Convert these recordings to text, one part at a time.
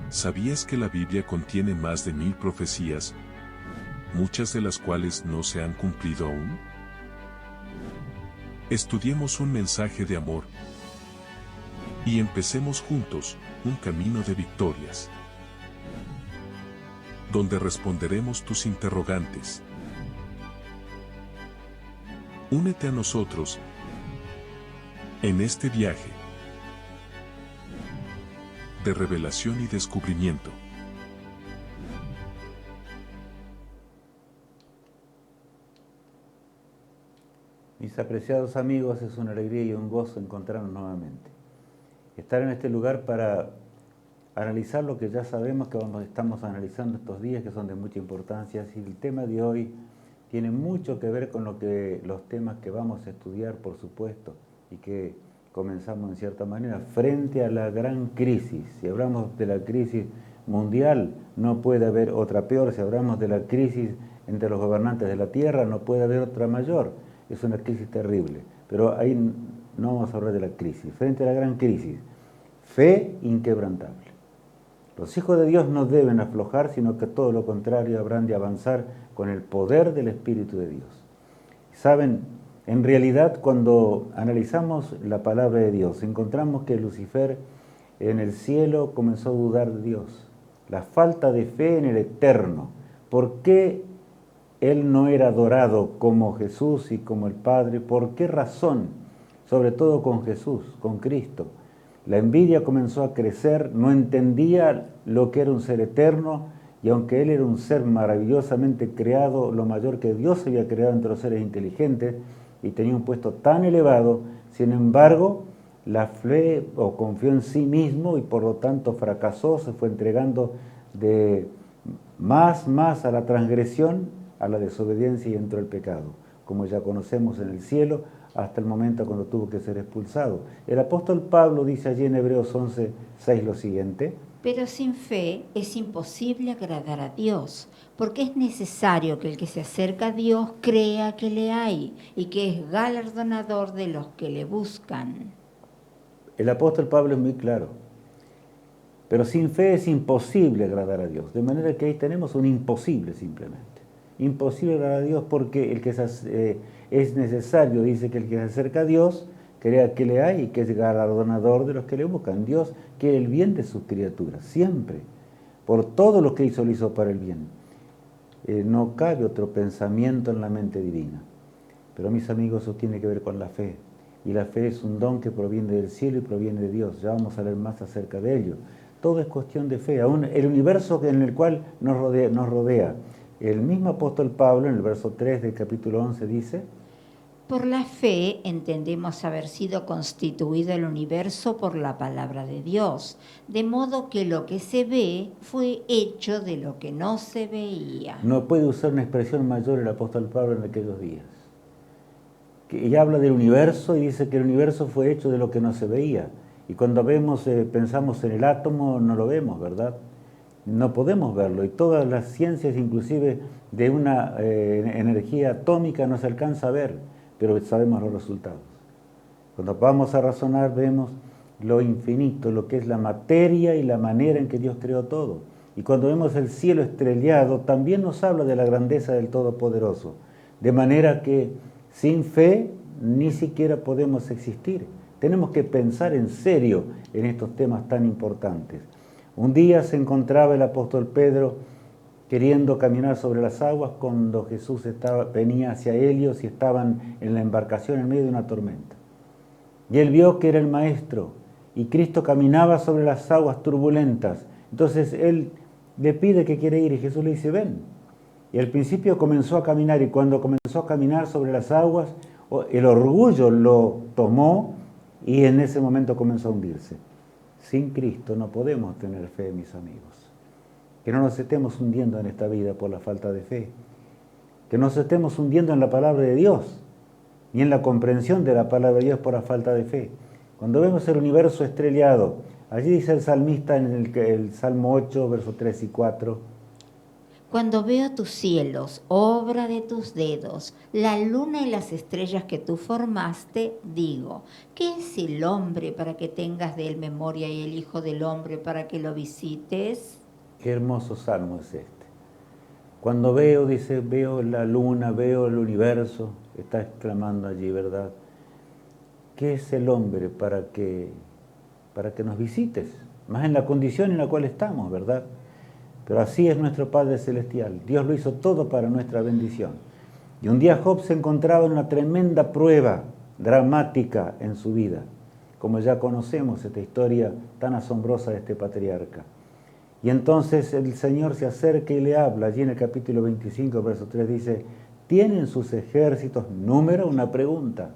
¿Sabías que la Biblia contiene más de 1000 profecías, muchas de las cuales no se han cumplido aún? Estudiemos un mensaje de amor y empecemos juntos un camino de victorias, donde responderemos tus interrogantes. Únete a nosotros en este viaje de revelación y descubrimiento. Mis apreciados amigos, es una alegría y un gozo encontrarnos nuevamente. Estar en este lugar para analizar lo que ya sabemos que estamos analizando estos días, que son de mucha importancia. Y el tema de hoy tiene mucho que ver con los temas que vamos a estudiar, por supuesto, y que comenzamos en cierta manera, frente a la gran crisis. Si hablamos de la crisis mundial, no puede haber otra peor. Si hablamos de la crisis entre los gobernantes de la tierra, no puede haber otra mayor. Es una crisis terrible, pero ahí no vamos a hablar de la crisis. Frente a la gran crisis, fe inquebrantable. Los hijos de Dios no deben aflojar, sino que todo lo contrario habrán de avanzar con el poder del Espíritu de Dios. Saben, en realidad cuando analizamos la palabra de Dios, encontramos que Lucifer en el cielo comenzó a dudar de Dios. La falta de fe en el eterno. ¿Por qué él no era adorado como Jesús y como el Padre? ¿Por qué razón? Sobre todo con Jesús, con Cristo. La envidia comenzó a crecer, no entendía lo que era un ser eterno, y aunque él era un ser maravillosamente creado, lo mayor que Dios había creado entre los seres inteligentes, y tenía un puesto tan elevado, sin embargo, la fe confió en sí mismo y por lo tanto fracasó, se fue entregando de más a la transgresión, a la desobediencia, y entró el pecado, como ya conocemos en el cielo, hasta el momento cuando tuvo que ser expulsado. El apóstol Pablo dice allí en Hebreos 11:6 lo siguiente: pero sin fe es imposible agradar a Dios, porque es necesario que el que se acerca a Dios crea que le hay y que es galardonador de los que le buscan. El apóstol Pablo es muy claro. Pero sin fe es imposible agradar a Dios. De manera que ahí tenemos un imposible simplemente. Imposible agradar a Dios porque es necesario, dice, que el que se acerca a Dios crea que le hay y que es galardonador de los que le buscan. Dios quiere el bien de sus criaturas, siempre. Por todo lo que hizo, lo hizo para el bien. No cabe otro pensamiento en la mente divina. Pero mis amigos, eso tiene que ver con la fe. Y la fe es un don que proviene del cielo y proviene de Dios. Ya vamos a leer más acerca de ello. Todo es cuestión de fe. Aún el universo en el cual nos rodea. El mismo apóstol Pablo, en el verso 3 del capítulo 11, dice: por la fe entendemos haber sido constituido el universo por la palabra de Dios, de modo que lo que se ve fue hecho de lo que no se veía. No puede usar una expresión mayor el apóstol Pablo en aquellos días. Y habla del universo y dice que el universo fue hecho de lo que no se veía. Y cuando pensamos en el átomo, no lo vemos, ¿verdad? No podemos verlo. Y todas las ciencias, inclusive de una energía atómica, no se alcanza a ver, pero sabemos los resultados. Cuando vamos a razonar, vemos lo infinito, lo que es la materia y la manera en que Dios creó todo. Y cuando vemos el cielo estrellado, también nos habla de la grandeza del Todopoderoso. De manera que sin fe ni siquiera podemos existir. Tenemos que pensar en serio en estos temas tan importantes. Un día se encontraba el apóstol Pedro queriendo caminar sobre las aguas cuando Jesús venía hacia ellos y estaban en la embarcación en medio de una tormenta. Y él vio que era el Maestro y Cristo caminaba sobre las aguas turbulentas. Entonces él le pide que quiere ir y Jesús le dice: ven. Y al principio comenzó a caminar, y cuando comenzó a caminar sobre las aguas, el orgullo lo tomó y en ese momento comenzó a hundirse. Sin Cristo no podemos tener fe, mis amigos. Que no nos estemos hundiendo en esta vida por la falta de fe. Que no nos estemos hundiendo en la palabra de Dios, ni en la comprensión de la palabra de Dios por la falta de fe. Cuando vemos el universo estrellado, allí dice el salmista en el Salmo 8, versos 3 y 4, Cuando veo tus cielos, obra de tus dedos, la luna y las estrellas que tú formaste, digo, ¿qué es el hombre para que tengas de él memoria y el hijo del hombre para que lo visites? Qué hermoso salmo es este. Cuando veo, dice, veo la luna, veo el universo, está exclamando allí, ¿verdad? ¿Qué es el hombre para que nos visites? Más en la condición en la cual estamos, ¿verdad? Pero así es nuestro Padre Celestial. Dios lo hizo todo para nuestra bendición. Y un día Job se encontraba en una tremenda prueba dramática en su vida, como ya conocemos esta historia tan asombrosa de este patriarca. Y entonces el Señor se acerca y le habla. Allí en el capítulo 25, verso 3 dice, ¿tienen sus ejércitos número? Una pregunta.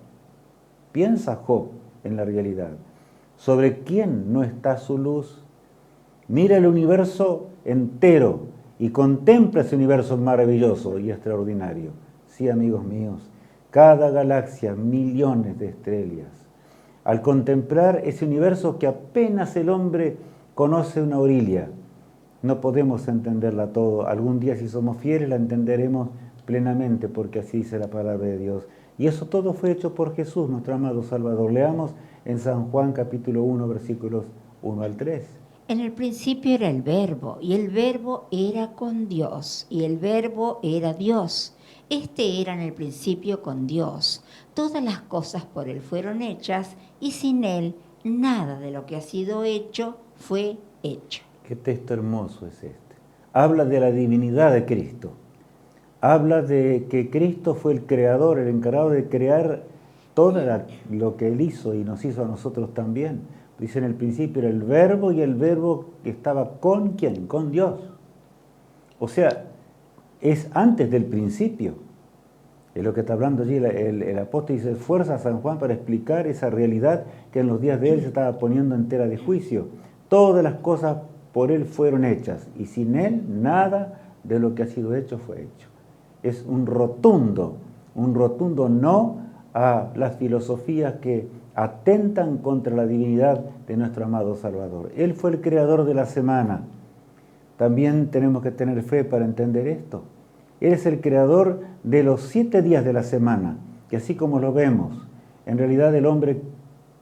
Piensa Job en la realidad. ¿Sobre quién no está su luz? Mira el universo entero y contempla ese universo maravilloso y extraordinario. Sí, amigos míos, cada galaxia, millones de estrellas. Al contemplar ese universo que apenas el hombre conoce una orilla, no podemos entenderla todo. Algún día, si somos fieles, la entenderemos plenamente, porque así dice la palabra de Dios. Y eso todo fue hecho por Jesús, nuestro amado Salvador. Leamos en San Juan capítulo 1, versículos 1 al 3. En el principio era el Verbo, y el Verbo era con Dios, y el Verbo era Dios. Este era en el principio con Dios. Todas las cosas por Él fueron hechas, y sin Él nada de lo que ha sido hecho fue hecho. Qué texto hermoso es este. Habla de la divinidad de Cristo. Habla de que Cristo fue el creador, el encargado de crear todo lo que Él hizo y nos hizo a nosotros también. Dice en el principio era el Verbo, y el Verbo que estaba ¿con quién? Con Dios. O sea, es antes del principio. Es lo que está hablando allí el apóstol, y se esfuerza a San Juan para explicar esa realidad que en los días de Él se estaba poniendo en tela de juicio. Todas las cosas por Él fueron hechas, y sin Él nada de lo que ha sido hecho fue hecho. Es un rotundo no a las filosofías que atentan contra la divinidad de nuestro amado Salvador. Él fue el creador de la semana. También tenemos que tener fe para entender esto. Él es el creador de los 7 días de la semana, que así como lo vemos, en realidad el hombre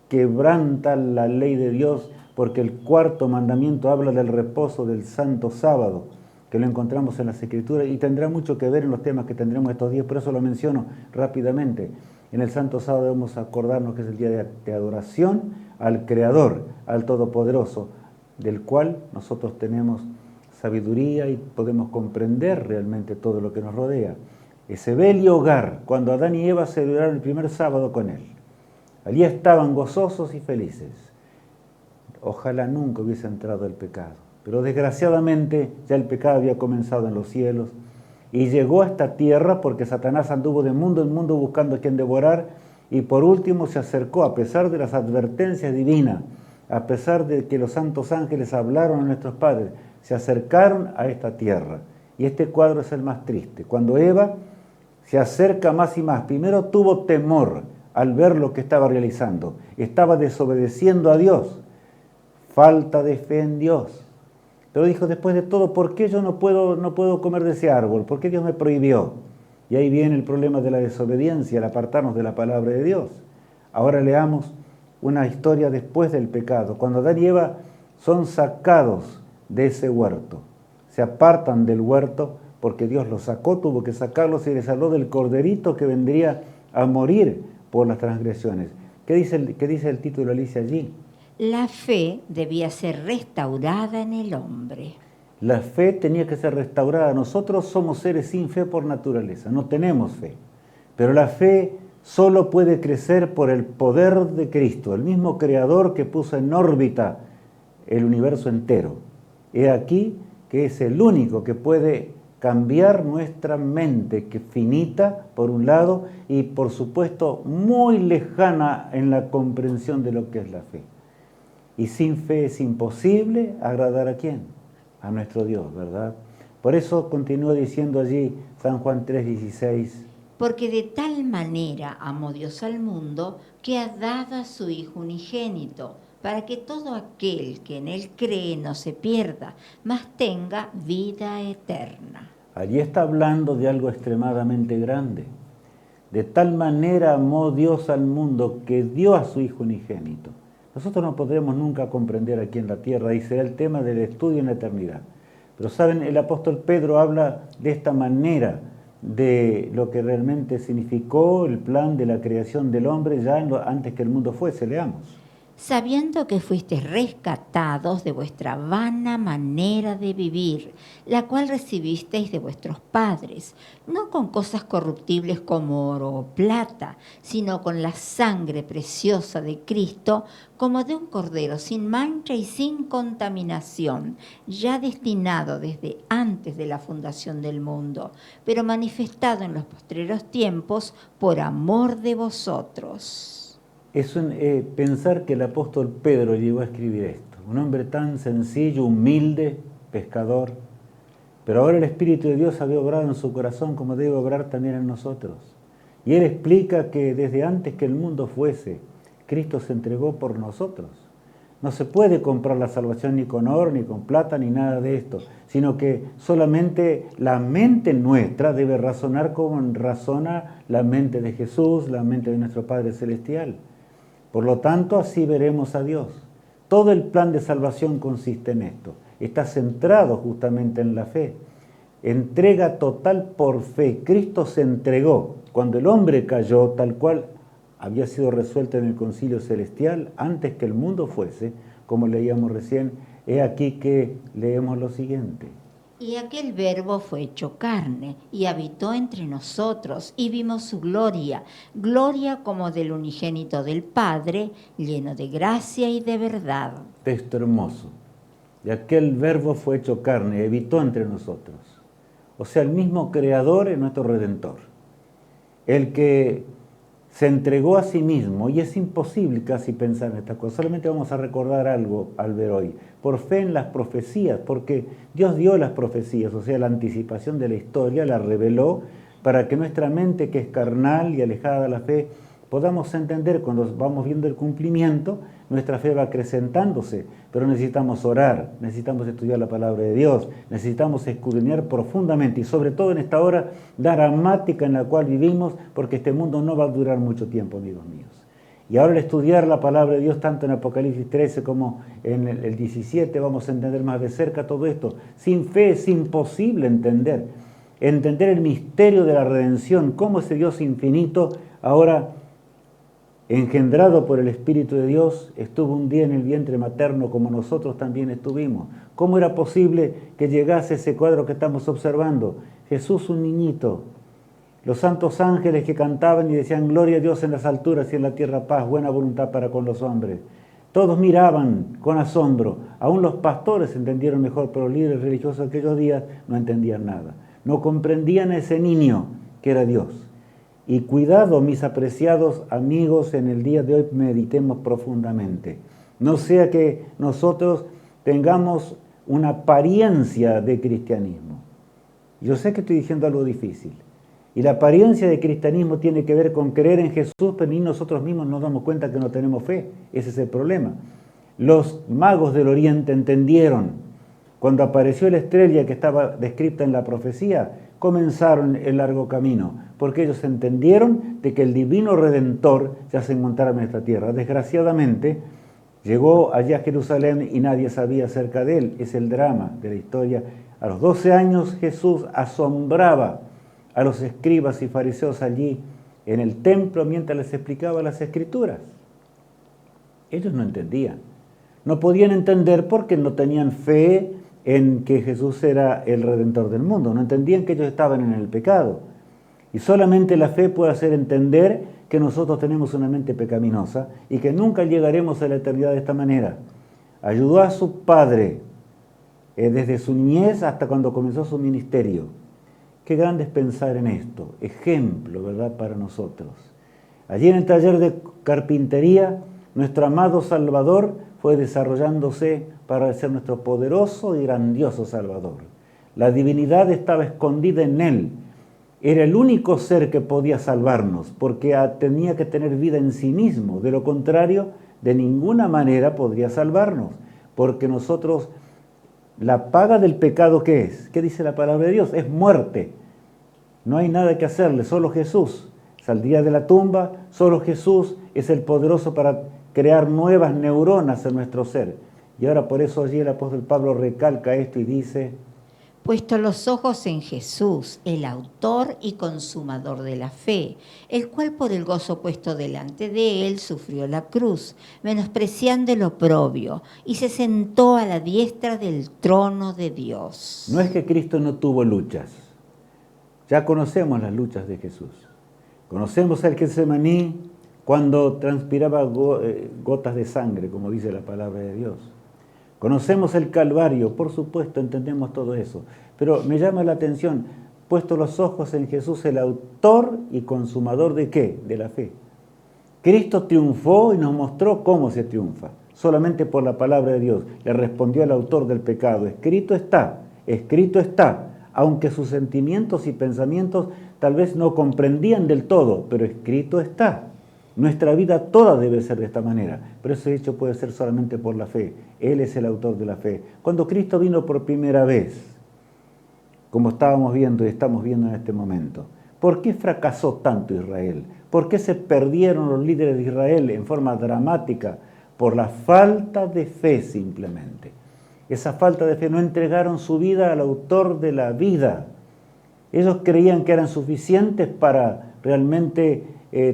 quebranta la ley de Dios, porque el 4.º mandamiento habla del reposo del santo sábado, que lo encontramos en las Escrituras y tendrá mucho que ver en los temas que tendremos estos días, por eso lo menciono rápidamente. En el santo sábado debemos acordarnos que es el día de adoración al Creador, al Todopoderoso, del cual nosotros tenemos sabiduría y podemos comprender realmente todo lo que nos rodea. Ese bello hogar, cuando Adán y Eva celebraron el primer sábado con Él. Allí estaban gozosos y felices. Ojalá nunca hubiese entrado el pecado. Pero desgraciadamente ya el pecado había comenzado en los cielos y llegó a esta tierra porque Satanás anduvo de mundo en mundo buscando a quien devorar, y por último se acercó, a pesar de las advertencias divinas, a pesar de que los santos ángeles hablaron a nuestros padres, se acercaron a esta tierra. Y este cuadro es el más triste. Cuando Eva se acerca más y más, primero tuvo temor al ver lo que estaba realizando. Estaba desobedeciendo a Dios. Falta de fe en Dios. Pero dijo, después de todo, ¿por qué yo no puedo comer de ese árbol? ¿Por qué Dios me prohibió? Y ahí viene el problema de la desobediencia, el apartarnos de la palabra de Dios. Ahora leamos una historia después del pecado. Cuando Adán y Eva son sacados de ese huerto, se apartan del huerto porque Dios los sacó, tuvo que sacarlos y les habló del corderito que vendría a morir por las transgresiones. ¿Qué dice el título, Alicia, allí? La fe debía ser restaurada en el hombre. La fe tenía que ser restaurada. Nosotros somos seres sin fe por naturaleza, no tenemos fe. Pero la fe solo puede crecer por el poder de Cristo, el mismo Creador que puso en órbita el universo entero. He aquí que es el único que puede cambiar nuestra mente, que es finita por un lado y por supuesto muy lejana en la comprensión de lo que es la fe. Y sin fe es imposible agradar a ¿quién? A nuestro Dios, ¿verdad? Por eso continúa diciendo allí San Juan 3:16. Porque de tal manera amó Dios al mundo que ha dado a su Hijo unigénito, para que todo aquel que en Él cree no se pierda, mas tenga vida eterna. Allí está hablando de algo extremadamente grande. De tal manera amó Dios al mundo que dio a su Hijo unigénito. Nosotros no podremos nunca comprender aquí en la tierra, y será el tema del estudio en la eternidad. Pero saben, el apóstol Pedro habla de esta manera de lo que realmente significó el plan de la creación del hombre ya antes que el mundo fuese. Leamos. Sabiendo que fuisteis rescatados de vuestra vana manera de vivir, la cual recibisteis de vuestros padres, no con cosas corruptibles como oro o plata, sino con la sangre preciosa de Cristo, como de un cordero sin mancha y sin contaminación, ya destinado desde antes de la fundación del mundo, pero manifestado en los postreros tiempos por amor de vosotros. Es pensar que el apóstol Pedro llegó a escribir esto. Un hombre tan sencillo, humilde, pescador. Pero ahora el Espíritu de Dios había obrado en su corazón como debe obrar también en nosotros. Y él explica que desde antes que el mundo fuese, Cristo se entregó por nosotros. No se puede comprar la salvación ni con oro, ni con plata, ni nada de esto, sino que solamente la mente nuestra debe razonar como razona la mente de Jesús, la mente de nuestro Padre Celestial. Por lo tanto, así veremos a Dios. Todo el plan de salvación consiste en esto. Está centrado justamente en la fe. Entrega total por fe. Cristo se entregó. Cuando el hombre cayó, tal cual había sido resuelto en el concilio celestial, antes que el mundo fuese, como leíamos recién, he aquí que leemos lo siguiente. Y aquel verbo fue hecho carne, y habitó entre nosotros, y vimos su gloria, gloria como del unigénito del Padre, lleno de gracia y de verdad. Texto hermoso. Y aquel verbo fue hecho carne, y habitó entre nosotros. O sea, el mismo Creador es nuestro Redentor. El que se entregó a sí mismo, y es imposible casi pensar en estas cosas. Solamente vamos a recordar algo al ver hoy. Por fe en las profecías, porque Dios dio las profecías, o sea, la anticipación de la historia, la reveló para que nuestra mente, que es carnal y alejada de la fe, podamos entender cuando vamos viendo el cumplimiento, nuestra fe va acrecentándose, pero necesitamos orar, necesitamos estudiar la palabra de Dios, necesitamos escudriñar profundamente y sobre todo en esta hora dramática en la cual vivimos, porque este mundo no va a durar mucho tiempo, amigos míos. Y ahora al estudiar la palabra de Dios, tanto en Apocalipsis 13 como en el 17, vamos a entender más de cerca todo esto. Sin fe es imposible entender el misterio de la redención, cómo ese Dios infinito ahora engendrado por el Espíritu de Dios, estuvo un día en el vientre materno como nosotros también estuvimos. ¿Cómo era posible que llegase ese cuadro que estamos observando? Jesús, un niñito. Los santos ángeles que cantaban y decían, gloria a Dios en las alturas y en la tierra paz, buena voluntad para con los hombres. Todos miraban con asombro. Aún los pastores entendieron mejor, pero los líderes religiosos de aquellos días no entendían nada. No comprendían a ese niño que era Dios. Y cuidado, mis apreciados amigos, en el día de hoy meditemos profundamente. No sea que nosotros tengamos una apariencia de cristianismo. Yo sé que estoy diciendo algo difícil. Y la apariencia de cristianismo tiene que ver con creer en Jesús, pero ni nosotros mismos nos damos cuenta que no tenemos fe. Ese es el problema. Los magos del Oriente entendieron. Cuando apareció la estrella que estaba descrita en la profecía, comenzaron el largo camino, porque ellos entendieron de que el divino Redentor ya se encontraba en nuestra tierra. Desgraciadamente, llegó allá a Jerusalén y nadie sabía acerca de él. Es el drama de la historia. A los 12 años Jesús asombraba a los escribas y fariseos allí en el templo mientras les explicaba las Escrituras. Ellos no entendían. No podían entender porque no tenían fe en que Jesús era el Redentor del mundo. No entendían que ellos estaban en el pecado. Y solamente la fe puede hacer entender que nosotros tenemos una mente pecaminosa y que nunca llegaremos a la eternidad de esta manera. Ayudó a su padre desde su niñez hasta cuando comenzó su ministerio. Qué grande es pensar en esto. Ejemplo, ¿verdad?, para nosotros. Allí en el taller de carpintería, nuestro amado Salvador fue desarrollándose para ser nuestro poderoso y grandioso Salvador. La divinidad estaba escondida en él. Era el único ser que podía salvarnos, porque tenía que tener vida en sí mismo. De lo contrario, de ninguna manera podría salvarnos, porque nosotros La paga del pecado, ¿qué es? ¿Qué dice la palabra de Dios? Es muerte. No hay nada que hacerle, solo Jesús saldría de la tumba, solo Jesús es el poderoso para crear nuevas neuronas en nuestro ser. Y ahora por eso allí el apóstol Pablo recalca esto y dice: puesto los ojos en Jesús, el autor y consumador de la fe, el cual por el gozo puesto delante de él sufrió la cruz, menospreciando el oprobio, y se sentó a la diestra del trono de Dios. No es que Cristo no tuvo luchas. Ya conocemos las luchas de Jesús. Conocemos el Getsemaní cuando transpiraba gotas de sangre, como dice la palabra de Dios. Conocemos el Calvario, por supuesto, entendemos todo eso. Pero me llama la atención, puesto los ojos en Jesús, el autor y consumador ¿de qué? De la fe. Cristo triunfó y nos mostró cómo se triunfa, solamente por la palabra de Dios. Le respondió al autor del pecado: escrito está, aunque sus sentimientos y pensamientos tal vez no comprendían del todo, pero escrito está. Nuestra vida toda debe ser de esta manera, pero ese hecho puede ser solamente por la fe. Él es el autor de la fe. Cuando Cristo vino por primera vez, como estábamos viendo y estamos viendo en este momento, ¿por qué fracasó tanto Israel? ¿Por qué se perdieron los líderes de Israel en forma dramática? Por la falta de fe simplemente. Esa falta de fe, no entregaron su vida al autor de la vida. Ellos creían que eran suficientes para realmente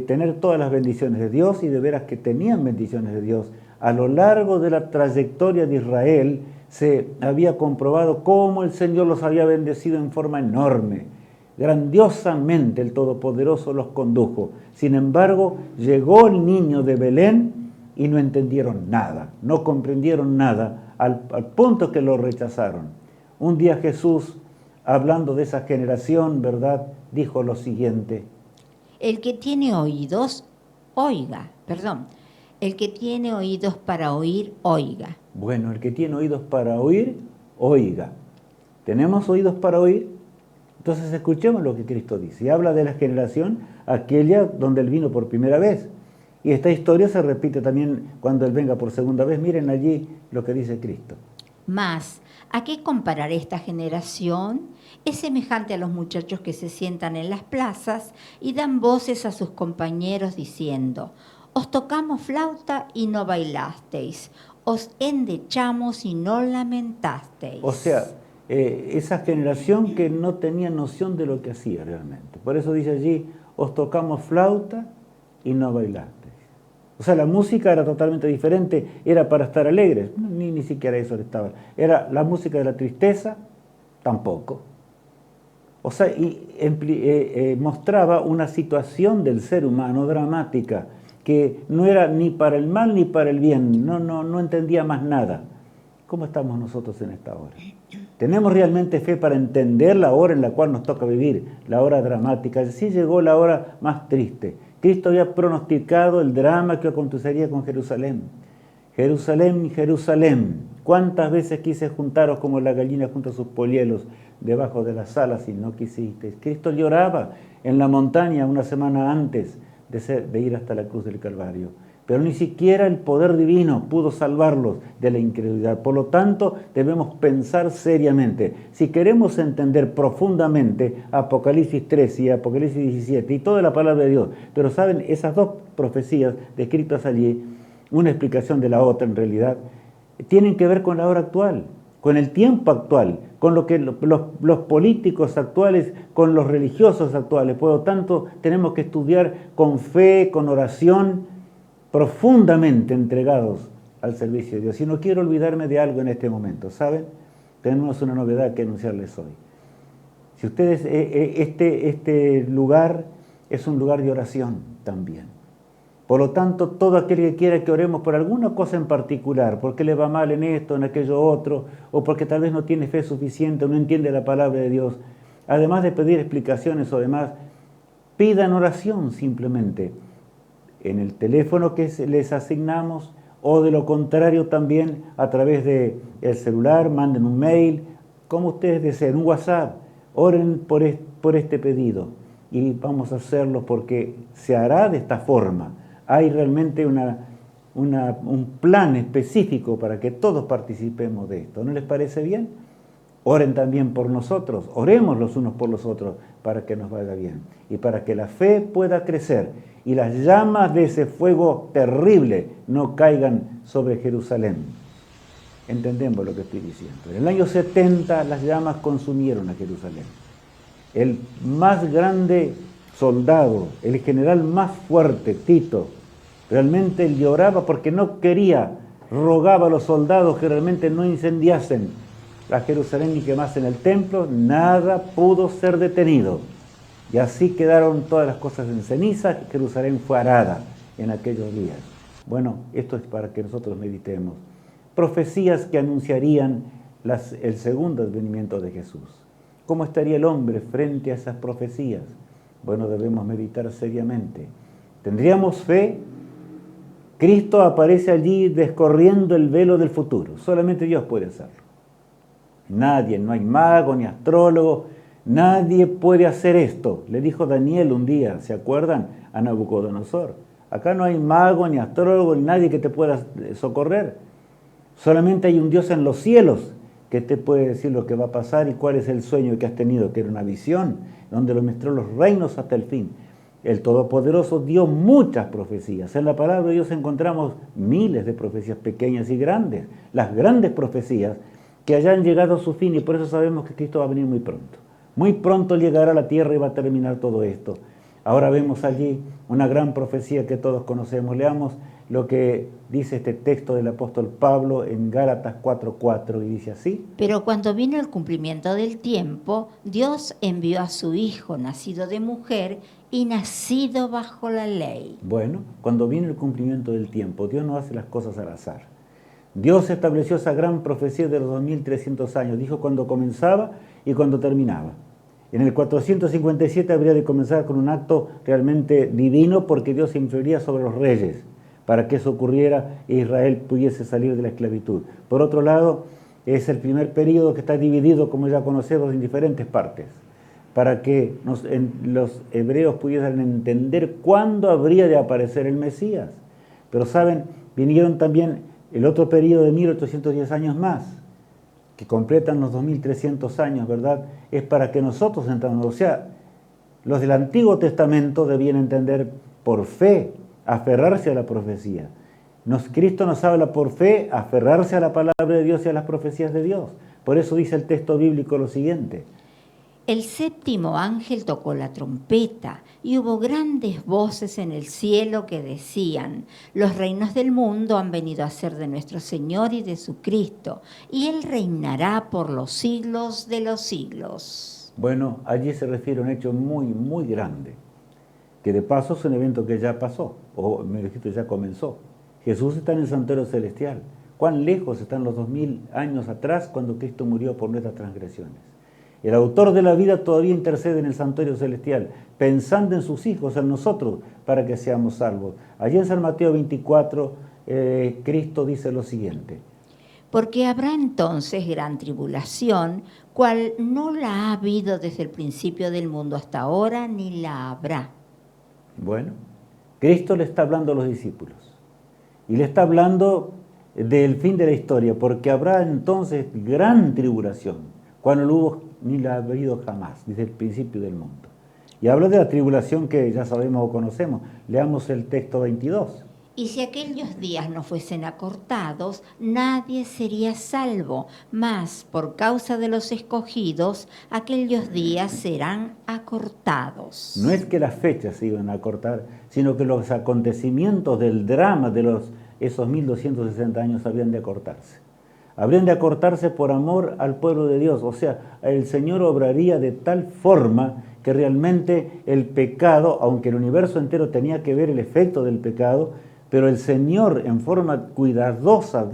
tener todas las bendiciones de Dios, y de veras que tenían bendiciones de Dios. A lo largo de la trayectoria de Israel se había comprobado cómo el Señor los había bendecido en forma enorme. Grandiosamente el Todopoderoso los condujo. Sin embargo, llegó el niño de Belén y no entendieron nada, no comprendieron nada, al punto que lo rechazaron. Un día Jesús, hablando de esa generación, ¿verdad?, dijo lo siguiente: el que tiene oídos, oiga, el que tiene oídos para oír, oiga. Bueno, el que tiene oídos para oír, oiga. ¿Tenemos oídos para oír? Entonces escuchemos lo que Cristo dice. Y habla de la generación aquella donde Él vino por primera vez. Y esta historia se repite también cuando Él venga por segunda vez. Miren allí lo que dice Cristo. Mas, ¿a qué comparar esta generación? Es semejante a los muchachos que se sientan en las plazas y dan voces a sus compañeros diciendo: os tocamos flauta y no bailasteis, os endechamos y no lamentasteis. O sea, esa generación que no tenía noción de lo que hacía realmente. Por eso dice allí: os tocamos flauta y no bailasteis. O sea, la música era totalmente diferente, era para estar alegres, ni siquiera eso estaba. Era la música de la tristeza, tampoco. O sea, mostraba una situación del ser humano dramática, que no era ni para el mal ni para el bien, no entendía más nada. ¿Cómo estamos nosotros en esta hora? ¿Tenemos realmente fe para entender la hora en la cual nos toca vivir, la hora dramática? Sí llegó la hora más triste. Cristo había pronosticado el drama que acontecería con Jerusalén. Jerusalén, Jerusalén, ¿cuántas veces quise juntaros como la gallina junta sus polluelos debajo de las alas y no quisisteis? Cristo lloraba en la montaña una semana antes de ir hasta la cruz del Calvario. Pero ni siquiera el poder divino pudo salvarlos de la incredulidad. Por lo tanto, debemos pensar seriamente. Si queremos entender profundamente Apocalipsis 13 y Apocalipsis 17 y toda la palabra de Dios, pero saben, esas dos profecías descritas allí, una explicación de la otra en realidad, tienen que ver con la hora actual, con el tiempo actual, con lo que los políticos actuales, con los religiosos actuales. Por lo tanto, tenemos que estudiar con fe, con oración, profundamente entregados al servicio de Dios. Y no quiero olvidarme de algo en este momento, ¿saben? Tenemos una novedad que anunciarles hoy. Si ustedes, este lugar es un lugar de oración también. Por lo tanto, todo aquel que quiera que oremos por alguna cosa en particular, porque le va mal en esto, en aquello otro, o porque tal vez no tiene fe suficiente o no entiende la palabra de Dios, además de pedir explicaciones o demás, pidan oración simplemente en el teléfono que les asignamos, o de lo contrario también a través del celular, manden un mail, como ustedes deseen, un WhatsApp, oren por este pedido y vamos a hacerlo porque se hará de esta forma. Hay realmente un plan específico para que todos participemos de esto. ¿No les parece bien? Oren también por nosotros, oremos los unos por los otros para que nos vaya bien y para que la fe pueda crecer y las llamas de ese fuego terrible no caigan sobre Jerusalén. Entendemos lo que estoy diciendo. En el año 70 las llamas consumieron a Jerusalén. El más grande soldado, el general más fuerte, Tito, realmente él lloraba porque no quería, rogaba a los soldados que realmente no incendiasen a Jerusalén ni quemasen el templo, nada pudo ser detenido. Y así quedaron todas las cosas en ceniza, Jerusalén fue arada en aquellos días. Bueno, esto es para que nosotros meditemos. Profecías que anunciarían el segundo advenimiento de Jesús. ¿Cómo estaría el hombre frente a esas profecías? Bueno, debemos meditar seriamente. ¿Tendríamos fe? Cristo aparece allí descorriendo el velo del futuro. Solamente Dios puede hacerlo. Nadie, no hay mago ni astrólogo, nadie puede hacer esto. Le dijo Daniel un día, ¿se acuerdan? A Nabucodonosor. Acá no hay mago ni astrólogo ni nadie que te pueda socorrer. Solamente hay un Dios en los cielos que te puede decir lo que va a pasar y cuál es el sueño que has tenido, que era una visión, donde lo mostró los reinos hasta el fin. El Todopoderoso dio muchas profecías. En la palabra de Dios encontramos miles de profecías pequeñas y grandes. Las grandes profecías que hayan llegado a su fin y por eso sabemos que Cristo va a venir muy pronto. Muy pronto llegará a la tierra y va a terminar todo esto. Ahora vemos allí una gran profecía que todos conocemos. Leamos lo que dice este texto del apóstol Pablo en Gálatas 4:4 y dice así. Pero cuando vino el cumplimiento del tiempo, Dios envió a su Hijo, nacido de mujer y nacido bajo la ley. Bueno, cuando viene el cumplimiento del tiempo, Dios no hace las cosas al azar. Dios estableció esa gran profecía de los 2300 años. Dijo cuando comenzaba y cuando terminaba. En el 457 habría de comenzar con un acto realmente divino porque Dios influiría sobre los reyes para que eso ocurriera e Israel pudiese salir de la esclavitud. Por otro lado, es el primer periodo que está dividido, como ya conocemos, en diferentes partes, para que los hebreos pudiesen entender cuándo habría de aparecer el Mesías. Pero saben, vinieron también el otro periodo de 1810 años más, que completan los 2300 años, ¿verdad? Es para que nosotros entendamos. O sea, los del Antiguo Testamento debían entender por fe, aferrarse a la profecía. Cristo nos habla por fe, aferrarse a la palabra de Dios y a las profecías de Dios. Por eso dice el texto bíblico lo siguiente. El séptimo ángel tocó la trompeta y hubo grandes voces en el cielo que decían: los reinos del mundo han venido a ser de nuestro Señor y de su Cristo, y Él reinará por los siglos de los siglos. Bueno, allí se refiere a un hecho muy, muy grande, que de paso es un evento que ya pasó, o mejor dicho, ya comenzó. Jesús está en el santuario celestial. ¿Cuán lejos están los 2000 años atrás cuando Cristo murió por nuestras transgresiones? El autor de la vida todavía intercede en el santuario celestial, pensando en sus hijos, en nosotros, para que seamos salvos. Allí en San Mateo 24, Cristo dice lo siguiente. Porque habrá entonces gran tribulación, cual no la ha habido desde el principio del mundo hasta ahora, ni la habrá. Bueno, Cristo le está hablando a los discípulos. Y le está hablando del fin de la historia, porque habrá entonces gran tribulación, cuando no hubo ni la ha habido jamás, desde el principio del mundo. Y habla de la tribulación que ya sabemos o conocemos. Leamos el texto 22. Y si aquellos días no fuesen acortados, nadie sería salvo, mas por causa de los escogidos, aquellos días serán acortados. No es que las fechas se iban a acortar, sino que los acontecimientos del drama de esos 1260 años habían de acortarse. Habrían de acortarse por amor al pueblo de Dios. O sea, el Señor obraría de tal forma que realmente el pecado, aunque el universo entero tenía que ver el efecto del pecado, pero el Señor en forma cuidadosa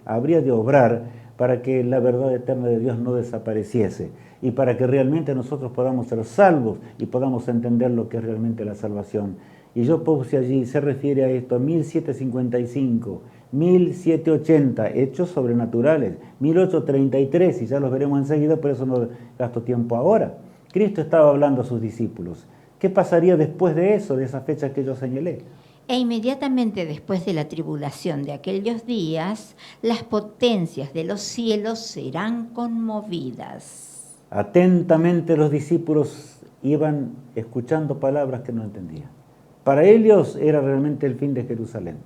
habría de obrar para que la verdad eterna de Dios no desapareciese y para que realmente nosotros podamos ser salvos y podamos entender lo que es realmente la salvación. Y yo puse allí, se refiere a esto, 1755, 1780, hechos sobrenaturales, 1833, y ya los veremos enseguida, por eso no gasto tiempo ahora. Cristo estaba hablando a sus discípulos. ¿Qué pasaría después de eso, de esa fecha que yo señalé? E inmediatamente después de la tribulación de aquellos días, las potencias de los cielos serán conmovidas. Atentamente los discípulos iban escuchando palabras que no entendían. Para ellos era realmente el fin de Jerusalén.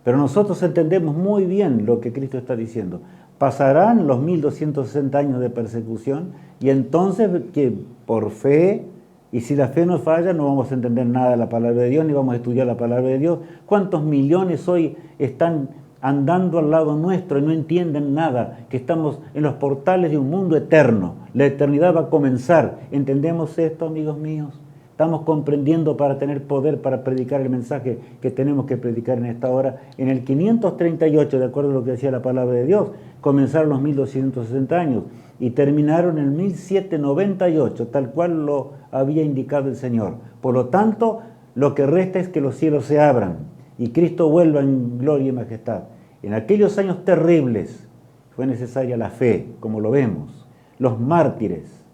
Pero nosotros entendemos muy bien lo que Cristo está diciendo. Pasarán los 1260 años de persecución y entonces que por fe, y si la fe nos falla no vamos a entender nada de la palabra de Dios, ni vamos a estudiar la palabra de Dios. ¿Cuántos millones hoy están andando al lado nuestro y no entienden nada? Que estamos en los portales de un mundo eterno. La eternidad va a comenzar. ¿Entendemos esto, amigos míos? Estamos comprendiendo para tener poder para predicar el mensaje que tenemos que predicar en esta hora. En el 538, de acuerdo a lo que decía la palabra de Dios, comenzaron los 1260 años y terminaron en 1798, tal cual lo había indicado el Señor. Por lo tanto, lo que resta es que los cielos se abran y Cristo vuelva en gloria y majestad. En aquellos años terribles fue necesaria la fe, como lo vemos. Los mártires,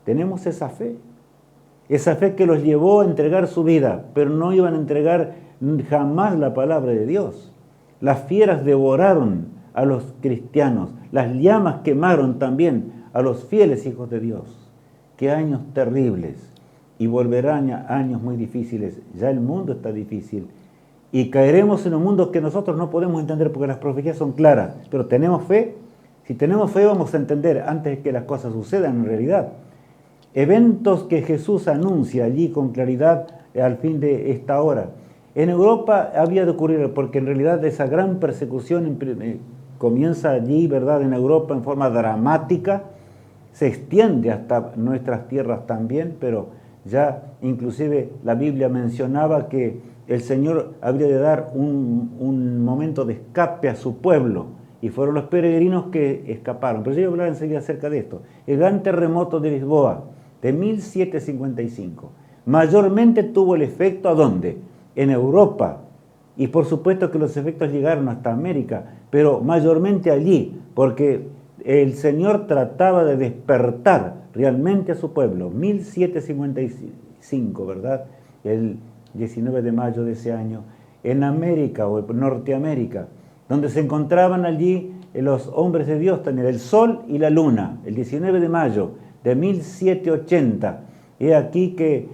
¿tenemos esa fe? Esa fe que los llevó a entregar su vida, pero no iban a entregar jamás la palabra de Dios. Las fieras devoraron a los cristianos, las llamas quemaron también a los fieles hijos de Dios. Qué años terribles, y volverán años muy difíciles. Ya el mundo está difícil, y caeremos en un mundo que nosotros no podemos entender porque las profecías son claras, pero tenemos fe. Si tenemos fe vamos a entender antes de que las cosas sucedan en realidad. Eventos que Jesús anuncia allí con claridad al fin de esta hora. En Europa había de ocurrir, porque en realidad esa gran persecución comienza allí, ¿verdad?, en Europa en forma dramática, se extiende hasta nuestras tierras también, pero ya inclusive la Biblia mencionaba que el Señor habría de dar un momento de escape a su pueblo, y fueron los peregrinos que escaparon. Pero yo voy a hablar enseguida acerca de esto. El gran terremoto de Lisboa, de 1755, mayormente tuvo el efecto ¿a dónde? En Europa, y por supuesto que los efectos llegaron hasta América, pero mayormente allí, porque el Señor trataba de despertar realmente a su pueblo. 1755, ¿verdad? El 19 de mayo de ese año, en América o Norteamérica, donde se encontraban allí los hombres de Dios también, el sol y la luna, el 19 de mayo de 1780. He aquí que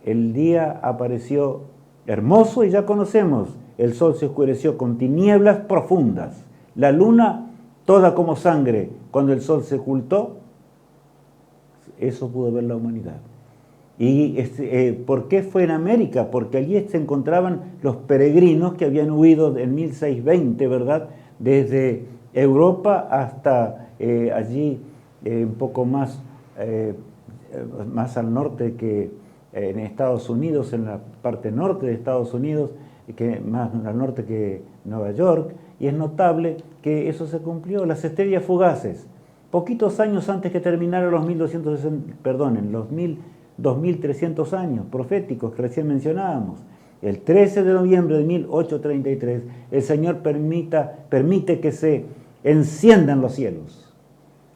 el día apareció hermoso y ya conocemos, el sol se oscureció con tinieblas profundas, la luna toda como sangre. Cuando el sol se ocultó, eso pudo ver la humanidad. ¿Y por qué fue en América? Porque allí se encontraban los peregrinos que habían huido en 1620, ¿verdad?, desde Europa hasta allí un poco más al norte que en Estados Unidos, en la parte norte de Estados Unidos, que más al norte que Nueva York, y es notable que eso se cumplió. Las estrellas fugaces, poquitos años antes que terminaran los 2300 años proféticos que recién mencionábamos. El 13 de noviembre de 1833, el Señor permite que se enciendan los cielos,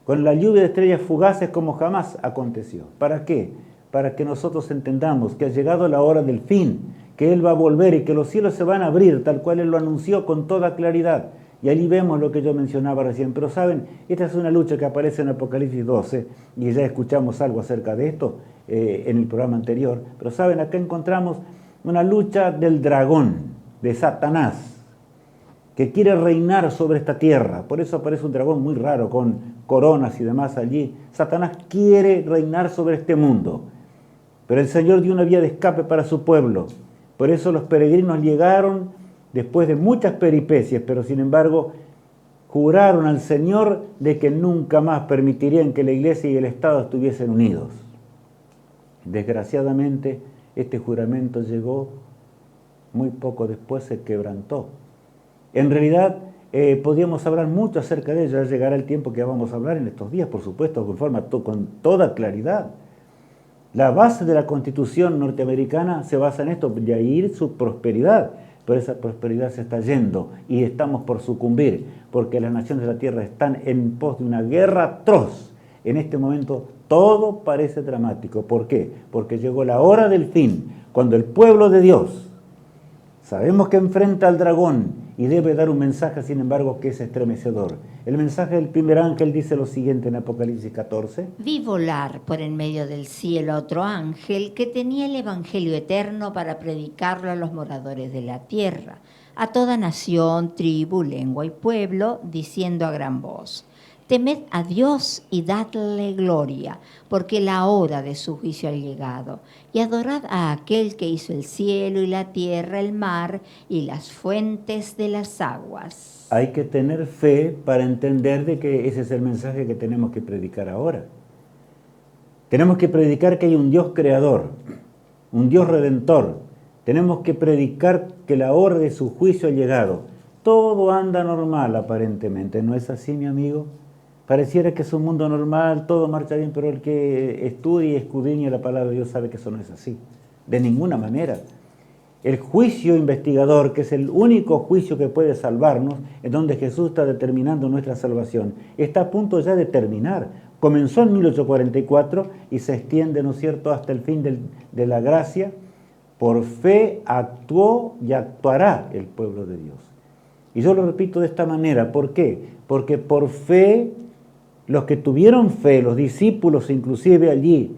con la lluvia de estrellas fugaces como jamás aconteció. ¿Para qué? Para que nosotros entendamos que ha llegado la hora del fin, que Él va a volver y que los cielos se van a abrir, tal cual Él lo anunció con toda claridad. Y allí vemos lo que yo mencionaba recién. Pero saben, esta es una lucha que aparece en Apocalipsis 12, y ya escuchamos algo acerca de esto en el programa anterior. Pero saben, acá encontramos una lucha del dragón, de Satanás, que quiere reinar sobre esta tierra. Por eso aparece un dragón muy raro, con coronas y demás allí. Satanás quiere reinar sobre este mundo. Pero el Señor dio una vía de escape para su pueblo. Por eso los peregrinos llegaron después de muchas peripecias, pero sin embargo juraron al Señor de que nunca más permitirían que la iglesia y el Estado estuviesen unidos. Desgraciadamente, este juramento llegó muy poco después, se quebrantó. En realidad, podríamos hablar mucho acerca de ello, ya llegará el tiempo que vamos a hablar en estos días, por supuesto, con toda claridad. La base de la Constitución norteamericana se basa en esto, de ahí su prosperidad, pero esa prosperidad se está yendo y estamos por sucumbir, porque las naciones de la tierra están en pos de una guerra atroz. En este momento todo parece dramático. ¿Por qué? Porque llegó la hora del fin, cuando el pueblo de Dios Sabemos que enfrenta al dragón y debe dar un mensaje, sin embargo, que es estremecedor. El mensaje del primer ángel dice lo siguiente en Apocalipsis 14. Vi volar por en medio del cielo a otro ángel que tenía el evangelio eterno para predicarlo a los moradores de la tierra, a toda nación, tribu, lengua y pueblo, diciendo a gran voz: temed a Dios y dadle gloria, porque la hora de su juicio ha llegado, y adorad a aquel que hizo el cielo y la tierra, el mar y las fuentes de las aguas. Hay que tener fe para entender de que ese es el mensaje que tenemos que predicar ahora. Tenemos que predicar que hay un Dios creador, un Dios redentor. Tenemos que predicar que la hora de su juicio ha llegado. Todo anda normal aparentemente, ¿no es así, mi amigo? Pareciera que es un mundo normal, todo marcha bien, pero el que estudia y escudriña la palabra de Dios sabe que eso no es así, de ninguna manera. El juicio investigador, que es el único juicio que puede salvarnos, en donde Jesús está determinando nuestra salvación, está a punto ya de terminar. Comenzó en 1844 y se extiende, ¿no es cierto?, hasta el fin de la gracia. Por fe actuó y actuará el pueblo de Dios. Y yo lo repito de esta manera, ¿por qué? Porque por fe, los que tuvieron fe, los discípulos inclusive allí,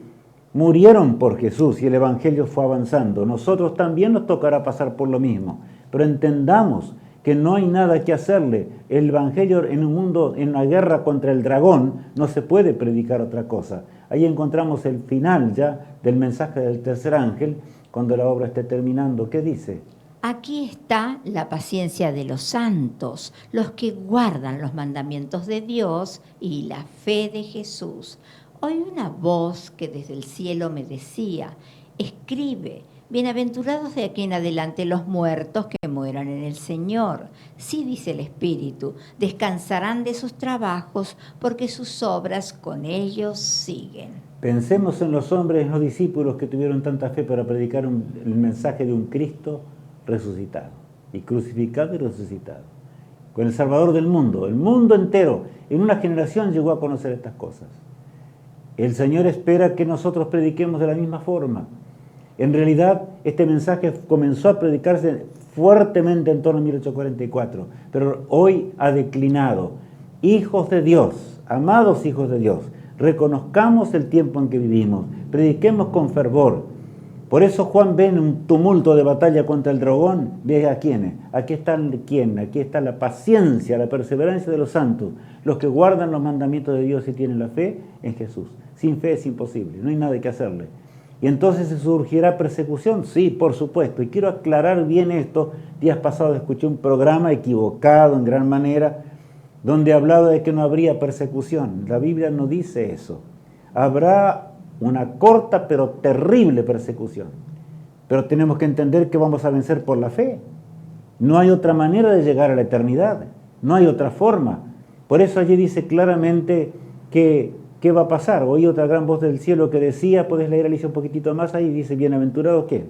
murieron por Jesús y el Evangelio fue avanzando. Nosotros también nos tocará pasar por lo mismo, pero entendamos que no hay nada que hacerle. El Evangelio en un mundo, en una guerra contra el dragón, no se puede predicar otra cosa. Ahí encontramos el final ya del mensaje del tercer ángel, cuando la obra esté terminando. ¿Qué dice? Aquí está la paciencia de los santos, los que guardan los mandamientos de Dios y la fe de Jesús. Oí una voz que desde el cielo me decía: escribe, bienaventurados de aquí en adelante los muertos que mueran en el Señor. Sí, dice el Espíritu, descansarán de sus trabajos porque sus obras con ellos siguen. Pensemos en los hombres, en los discípulos que tuvieron tanta fe para predicar el mensaje de un Cristo resucitado, y crucificado y resucitado, con el Salvador del mundo. El mundo entero en una generación llegó a conocer estas cosas. El Señor espera que nosotros prediquemos de la misma forma. En realidad, este mensaje comenzó a predicarse fuertemente en torno a 1844, pero hoy ha declinado. Hijos de Dios, amados hijos de Dios, reconozcamos el tiempo en que vivimos, prediquemos con fervor. Por eso Juan ve en un tumulto de batalla contra el dragón, ve a quiénes. Aquí están quién, aquí está la paciencia, la perseverancia de los santos, los que guardan los mandamientos de Dios y tienen la fe en Jesús. Sin fe es imposible, no hay nada que hacerle. Y entonces se surgirá persecución, sí, por supuesto. Y quiero aclarar bien esto. Días pasados escuché un programa equivocado en gran manera, donde hablaba de que no habría persecución. La Biblia no dice eso. Habrá una corta pero terrible persecución. Pero tenemos que entender que vamos a vencer por la fe. No hay otra manera de llegar a la eternidad. No hay otra forma. Por eso allí dice claramente que ¿qué va a pasar? Oí otra gran voz del cielo que decía, puedes leer Alicia un poquitito más ahí, dice, ¿bienaventurados qué?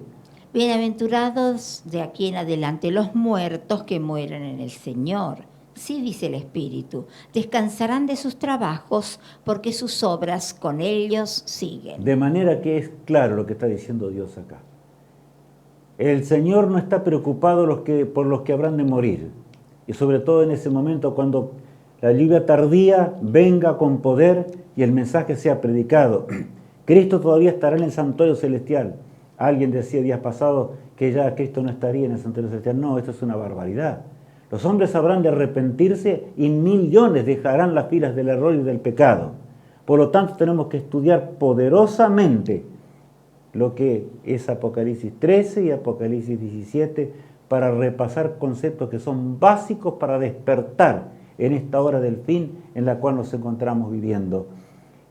Bienaventurados de aquí en adelante los muertos que mueran en el Señor. Sí, dice el Espíritu, descansarán de sus trabajos porque sus obras con ellos siguen. De manera que es claro lo que está diciendo Dios acá. El Señor no está preocupado por los que habrán de morir. Y sobre todo en ese momento cuando la lluvia tardía venga con poder y el mensaje sea predicado. Cristo todavía estará en el santuario celestial. Alguien decía días pasados que ya Cristo no estaría en el santuario celestial. No, esto es una barbaridad. Los hombres habrán de arrepentirse y millones dejarán las filas del error y del pecado. Por lo tanto, tenemos que estudiar poderosamente lo que es Apocalipsis 13 y Apocalipsis 17 para repasar conceptos que son básicos para despertar en esta hora del fin en la cual nos encontramos viviendo.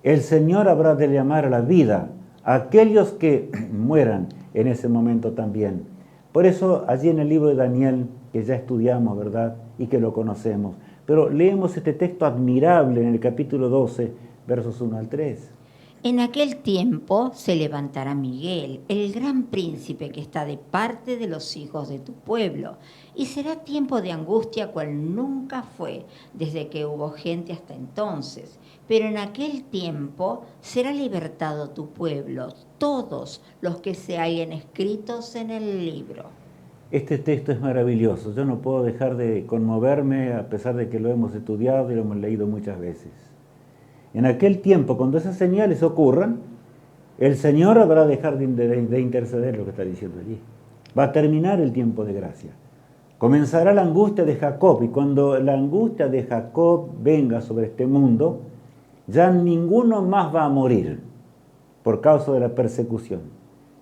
El Señor habrá de llamar a la vida a aquellos que mueran en ese momento también. Por eso allí en el libro de Daniel, que ya estudiamos, ¿verdad? Y que lo conocemos. Pero leemos este texto admirable en el capítulo 12, versos 1 al 3. En aquel tiempo se levantará Miguel, el gran príncipe que está de parte de los hijos de tu pueblo, y será tiempo de angustia cual nunca fue desde que hubo gente hasta entonces. Pero en aquel tiempo será libertado tu pueblo, todos los que se hallen escritos en el libro. Este texto es maravilloso. Yo no puedo dejar de conmoverme a pesar de que lo hemos estudiado y lo hemos leído muchas veces. En aquel tiempo, cuando esas señales ocurran, el Señor habrá de dejar de interceder, lo que está diciendo allí. Va a terminar el tiempo de gracia. Comenzará la angustia de Jacob, y cuando la angustia de Jacob venga sobre este mundo, ya ninguno más va a morir por causa de la persecución.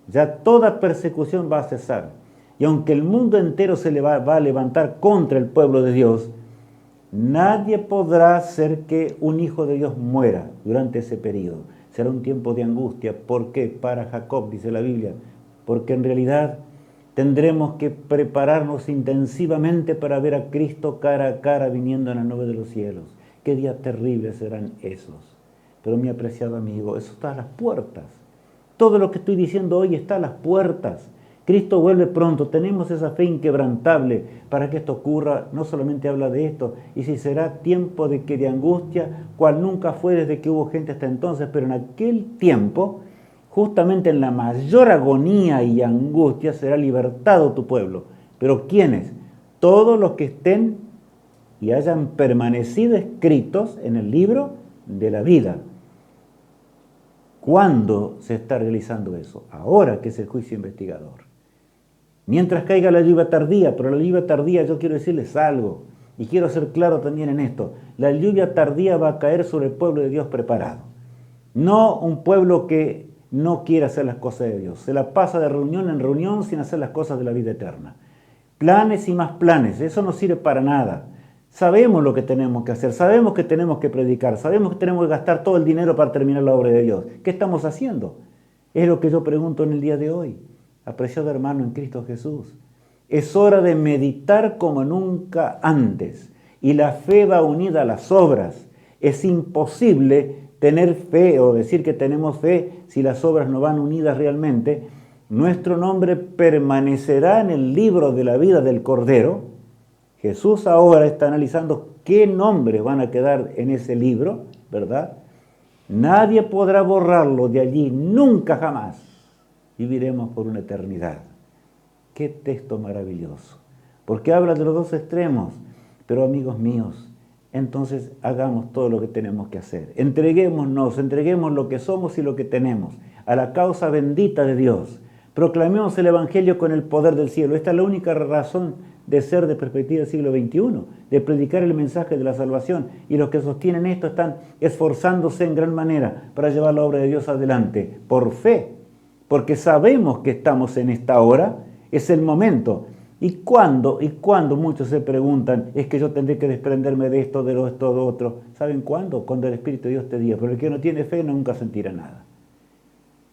Ya toda persecución va a cesar. Y aunque el mundo entero se le va a levantar contra el pueblo de Dios, nadie podrá hacer que un hijo de Dios muera durante ese periodo. Será un tiempo de angustia. ¿Por qué? Para Jacob, dice la Biblia. Porque en realidad tendremos que prepararnos intensivamente para ver a Cristo cara a cara viniendo en la nube de los cielos. Qué días terribles serán esos. Pero mi apreciado amigo, eso está a las puertas. Todo lo que estoy diciendo hoy está a las puertas. Cristo vuelve pronto, tenemos esa fe inquebrantable para que esto ocurra. No solamente habla de esto, y si será tiempo de angustia, cual nunca fue desde que hubo gente hasta entonces, pero en aquel tiempo, justamente en la mayor agonía y angustia, será libertado tu pueblo. ¿Pero quiénes? Todos los que estén y hayan permanecido escritos en el libro de la vida. ¿Cuándo se está realizando eso? Ahora, que es el juicio investigador. Mientras caiga la lluvia tardía, pero la lluvia tardía, yo quiero decirles algo, y quiero ser claro también en esto, la lluvia tardía va a caer sobre el pueblo de Dios preparado. No un pueblo que no quiere hacer las cosas de Dios, se la pasa de reunión en reunión sin hacer las cosas de la vida eterna. Planes y más planes, eso no sirve para nada. Sabemos lo que tenemos que hacer, sabemos que tenemos que predicar, sabemos que tenemos que gastar todo el dinero para terminar la obra de Dios. ¿Qué estamos haciendo? Es lo que yo pregunto en el día de hoy. Apreciado hermano en Cristo Jesús, es hora de meditar como nunca antes, y la fe va unida a las obras. Es imposible tener fe o decir que tenemos fe si las obras no van unidas realmente. Nuestro nombre permanecerá en el libro de la vida del Cordero. Jesús ahora está analizando qué nombres van a quedar en ese libro, ¿verdad? Nadie podrá borrarlo de allí, nunca jamás. Viviremos por una eternidad. Qué texto maravilloso, porque habla de los dos extremos. Pero amigos míos, entonces hagamos todo lo que tenemos que hacer. Entreguémonos, entreguemos lo que somos y lo que tenemos a la causa bendita de Dios. Proclamemos el Evangelio con el poder del cielo. Esta es la única razón de ser de perspectiva del siglo XXI, de predicar el mensaje de la salvación. Y los que sostienen esto están esforzándose en gran manera para llevar la obra de Dios adelante, por fe. Porque sabemos que estamos en esta hora, es el momento. ¿Y cuándo muchos se preguntan, es que yo tendré que desprenderme de esto, de esto, de otro? ¿Saben cuándo? Cuando el Espíritu de Dios te diga. Pero el que no tiene fe nunca sentirá nada.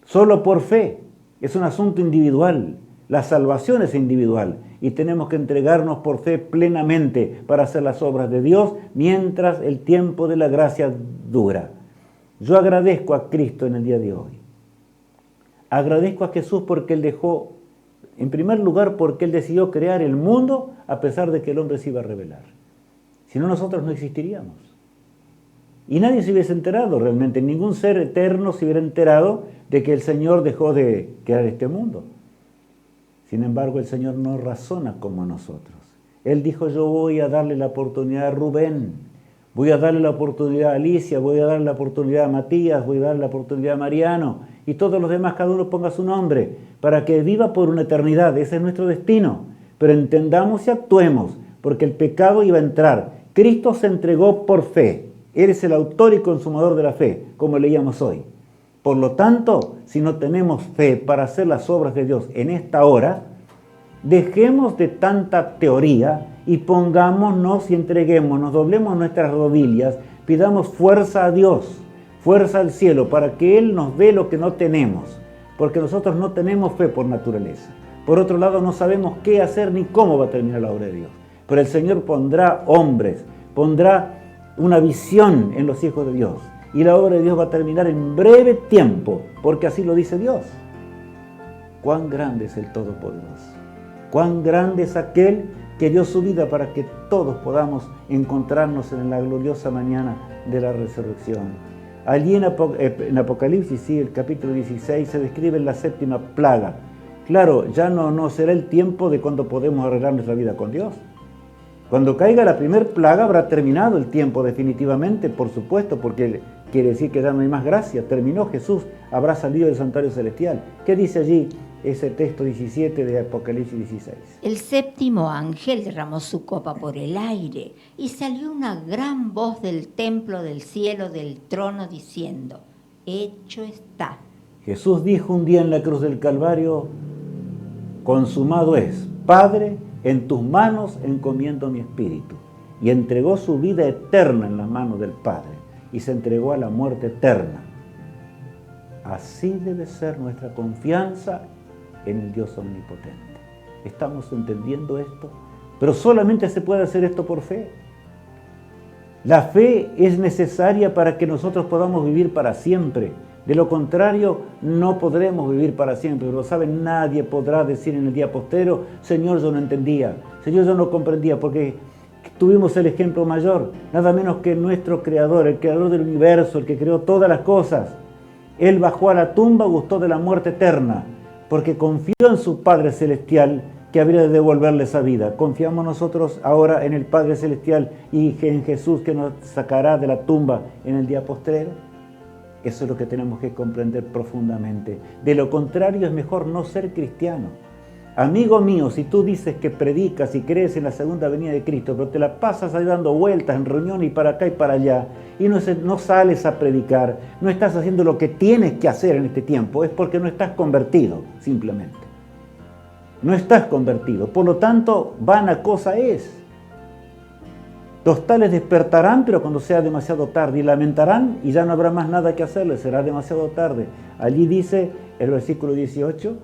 Solo por fe. Es un asunto individual. La salvación es individual. Y tenemos que entregarnos por fe plenamente para hacer las obras de Dios mientras el tiempo de la gracia dura. Yo agradezco a Cristo en el día de hoy. Agradezco a Jesús porque Él dejó, en primer lugar, porque Él decidió crear el mundo a pesar de que el hombre se iba a rebelar. Si no, nosotros no existiríamos. Y nadie se hubiese enterado realmente, ningún ser eterno se hubiera enterado de que el Señor dejó de crear este mundo. Sin embargo, el Señor no razona como nosotros. Él dijo, yo voy a darle la oportunidad a Rubén, voy a darle la oportunidad a Alicia, voy a darle la oportunidad a Matías, voy a darle la oportunidad a Mariano, y todos los demás, cada uno ponga su nombre, para que viva por una eternidad. Ese es nuestro destino. Pero entendamos y actuemos, porque el pecado iba a entrar. Cristo se entregó por fe. Él es el autor y consumador de la fe, como leíamos hoy. Por lo tanto, si no tenemos fe para hacer las obras de Dios en esta hora, dejemos de tanta teoría y pongámonos y entreguémonos, doblemos nuestras rodillas, pidamos fuerza a Dios, fuerza al cielo, para que Él nos dé lo que no tenemos, porque nosotros no tenemos fe por naturaleza. Por otro lado, no sabemos qué hacer ni cómo va a terminar la obra de Dios. Pero el Señor pondrá hombres, pondrá una visión en los hijos de Dios, y la obra de Dios va a terminar en breve tiempo, porque así lo dice Dios. Cuán grande es el Todopoderoso, cuán grande es aquel que dio su vida para que todos podamos encontrarnos en la gloriosa mañana de la resurrección. Allí en Apocalipsis, sí, el capítulo 16, se describe la séptima plaga, Claro, ya no será el tiempo de cuando podemos arreglar nuestra vida con Dios. Cuando caiga la primer plaga habrá terminado el tiempo definitivamente, por supuesto, porque quiere decir que ya no hay más gracia. Terminó Jesús, habrá salido del santuario celestial. ¿Qué dice allí ese texto 17 de Apocalipsis 16? El séptimo ángel derramó su copa por el aire y salió una gran voz del templo del cielo del trono diciendo, hecho está. Jesús dijo un día en la cruz del Calvario, consumado es. Padre, en tus manos encomiendo mi espíritu. Y entregó su vida eterna en las manos del Padre y se entregó a la muerte eterna. Así debe ser nuestra confianza en el Dios omnipotente. ¿Estamos entendiendo esto? Pero solamente se puede hacer esto por fe. La fe es necesaria para que nosotros podamos vivir para siempre. De lo contrario, no podremos vivir para siempre. Pero saben, nadie podrá decir en el día postrero, Señor, yo no entendía, Señor, yo no comprendía, porque tuvimos el ejemplo mayor, nada menos que nuestro Creador, el Creador del universo, el que creó todas las cosas. Él bajó a la tumba, gustó de la muerte eterna, porque confió en su Padre Celestial, que habría de devolverle esa vida. Confiamos nosotros ahora en el Padre Celestial y en Jesús, que nos sacará de la tumba en el día postrero. Eso es lo que tenemos que comprender profundamente. De lo contrario, es mejor no ser cristiano. Amigo mío, si tú dices que predicas y crees en la segunda venida de Cristo, pero te la pasas ahí dando vueltas en reuniones y para acá y para allá, y no sales a predicar, no estás haciendo lo que tienes que hacer en este tiempo, es porque no estás convertido, simplemente. No estás convertido. Por lo tanto, vana cosa es. Los tales despertarán, pero cuando sea demasiado tarde, y lamentarán, y ya no habrá más nada que hacerles, será demasiado tarde. Allí dice el versículo 18.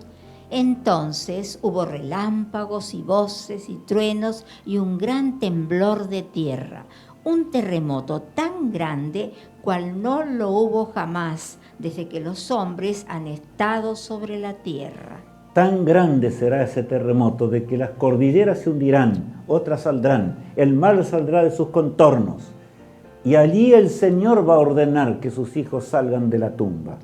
Entonces hubo relámpagos y voces y truenos y un gran temblor de tierra, un terremoto tan grande cual no lo hubo jamás desde que los hombres han estado sobre la tierra. Tan grande será ese terremoto de que las cordilleras se hundirán, otras saldrán, el mar saldrá de sus contornos. Y allí el Señor va a ordenar que sus hijos salgan de la tumba.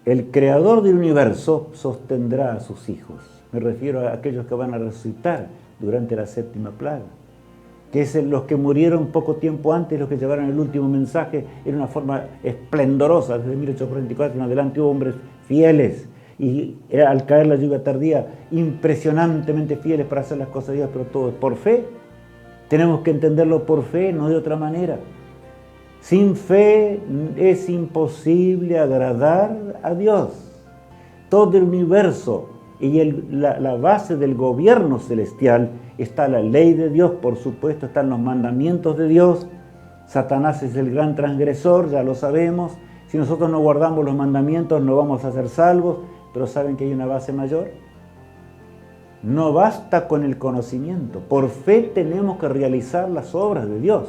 El Creador del universo sostendrá a sus hijos. Me refiero a aquellos que van a resucitar durante la séptima plaga, que es los que murieron poco tiempo antes, los que llevaron el último mensaje en una forma esplendorosa. Desde 1844 en adelante hubo hombres fieles, y al caer la lluvia tardía, impresionantemente fieles para hacer las cosas de Dios, pero todo es por fe. Tenemos que entenderlo por fe, no de otra manera. Sin fe es imposible agradar a Dios. Todo el universo y la base del gobierno celestial está la ley de Dios, por supuesto, están los mandamientos de Dios. Satanás es el gran transgresor, ya lo sabemos. Si nosotros no guardamos los mandamientos, no vamos a ser salvos. Pero ¿saben que hay una base mayor? No basta con el conocimiento. Por fe tenemos que realizar las obras de Dios.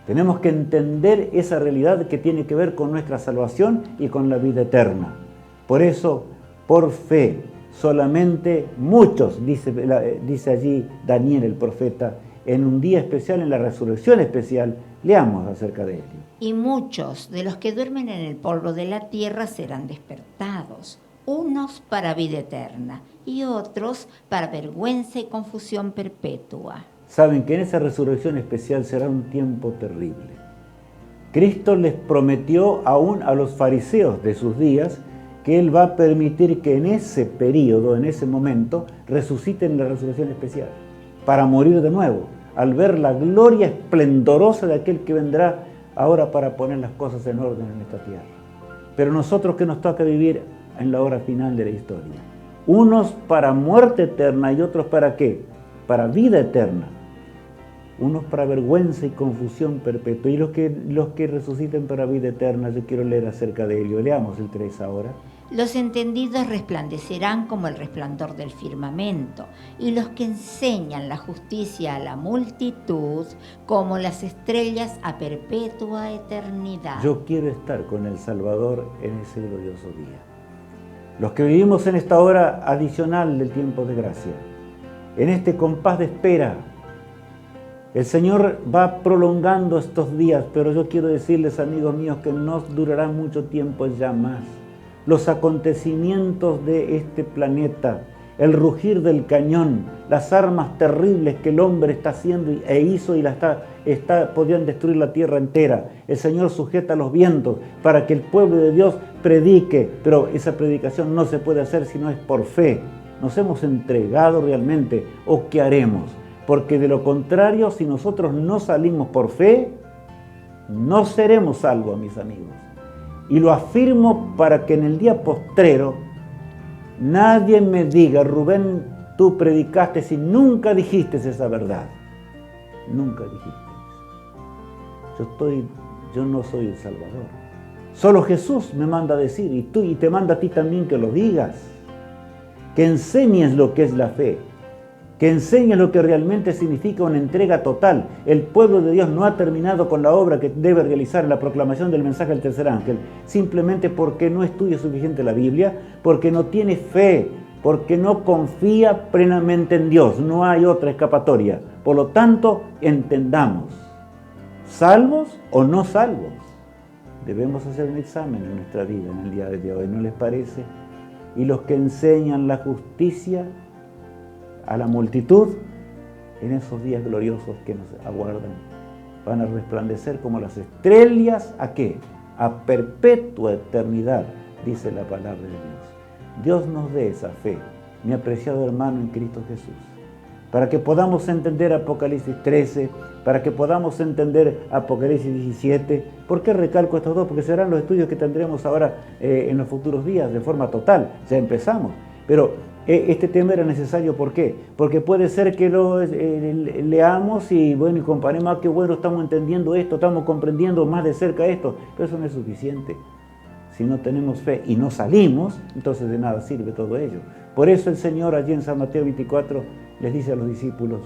Tenemos que entender esa realidad que tiene que ver con nuestra salvación y con la vida eterna. Por eso, por fe, solamente muchos, dice allí Daniel el profeta, en un día especial, en la resurrección especial, leamos acerca de ello. Y muchos de los que duermen en el polvo de la tierra serán despertados, unos para vida eterna y otros para vergüenza y confusión perpetua. Saben que en esa resurrección especial será un tiempo terrible. Cristo les prometió aún a los fariseos de sus días que Él va a permitir que en ese periodo, en ese momento, resuciten en la resurrección especial, para morir de nuevo, al ver la gloria esplendorosa de aquel que vendrá ahora para poner las cosas en orden en esta tierra. Pero nosotros, que nos toca vivir en la hora final de la historia, unos para muerte eterna y otros para ¿qué? Para vida eterna, unos para vergüenza y confusión perpetua, y los que resuciten para vida eterna. Yo quiero leer acerca de ello. Leamos el 3 ahora. Los entendidos resplandecerán como el resplandor del firmamento, y los que enseñan la justicia a la multitud como las estrellas a perpetua eternidad. Yo quiero estar con el Salvador en ese glorioso día. Los que vivimos en esta hora adicional del tiempo de gracia, en este compás de espera, el Señor va prolongando estos días, pero yo quiero decirles, amigos míos, que no durará mucho tiempo ya más. los acontecimientos de este planeta, el rugir del cañón, las armas terribles que el hombre está haciendo e hizo y podrían destruir la tierra entera. El Señor sujeta los vientos para que el pueblo de Dios predique, pero esa predicación no se puede hacer si no es por fe. ¿Nos hemos entregado realmente o qué haremos? Porque de lo contrario, si nosotros no salimos por fe, no seremos salvos, mis amigos. Y lo afirmo para que en el día postrero nadie me diga, Rubén, tú predicaste y nunca dijiste esa verdad. Nunca dijiste. Yo no soy el Salvador. Solo Jesús me manda a decir, y te manda a ti también que lo digas. Que enseñes lo que es la fe. Que enseñes lo que realmente significa una entrega total. El pueblo de Dios no ha terminado con la obra que debe realizar en la proclamación del mensaje del tercer ángel, simplemente porque no estudia suficiente la Biblia, porque no tiene fe, porque no confía plenamente en Dios. No hay otra escapatoria. Por lo tanto, entendamos, salvos o no salvos, debemos hacer un examen en nuestra vida en el día de hoy, ¿no les parece? Y los que enseñan la justicia a la multitud, en esos días gloriosos que nos aguardan, van a resplandecer como las estrellas, ¿a qué? A perpetua eternidad, dice la palabra de Dios. Dios nos dé esa fe, mi apreciado hermano en Cristo Jesús, para que podamos entender Apocalipsis 13, para que podamos entender Apocalipsis 17. ¿Por qué recalco estos dos? Porque serán los estudios que tendremos ahora en los futuros días de forma total. Ya empezamos, pero este tema era necesario. ¿Por qué? Porque puede ser que lo leamos y bueno, y comparemos, qué bueno, estamos entendiendo esto, estamos comprendiendo más de cerca esto, pero eso no es suficiente. Si no tenemos fe y no salimos, entonces de nada sirve todo ello. Por eso el Señor allí en San Mateo 24 les dice a los discípulos: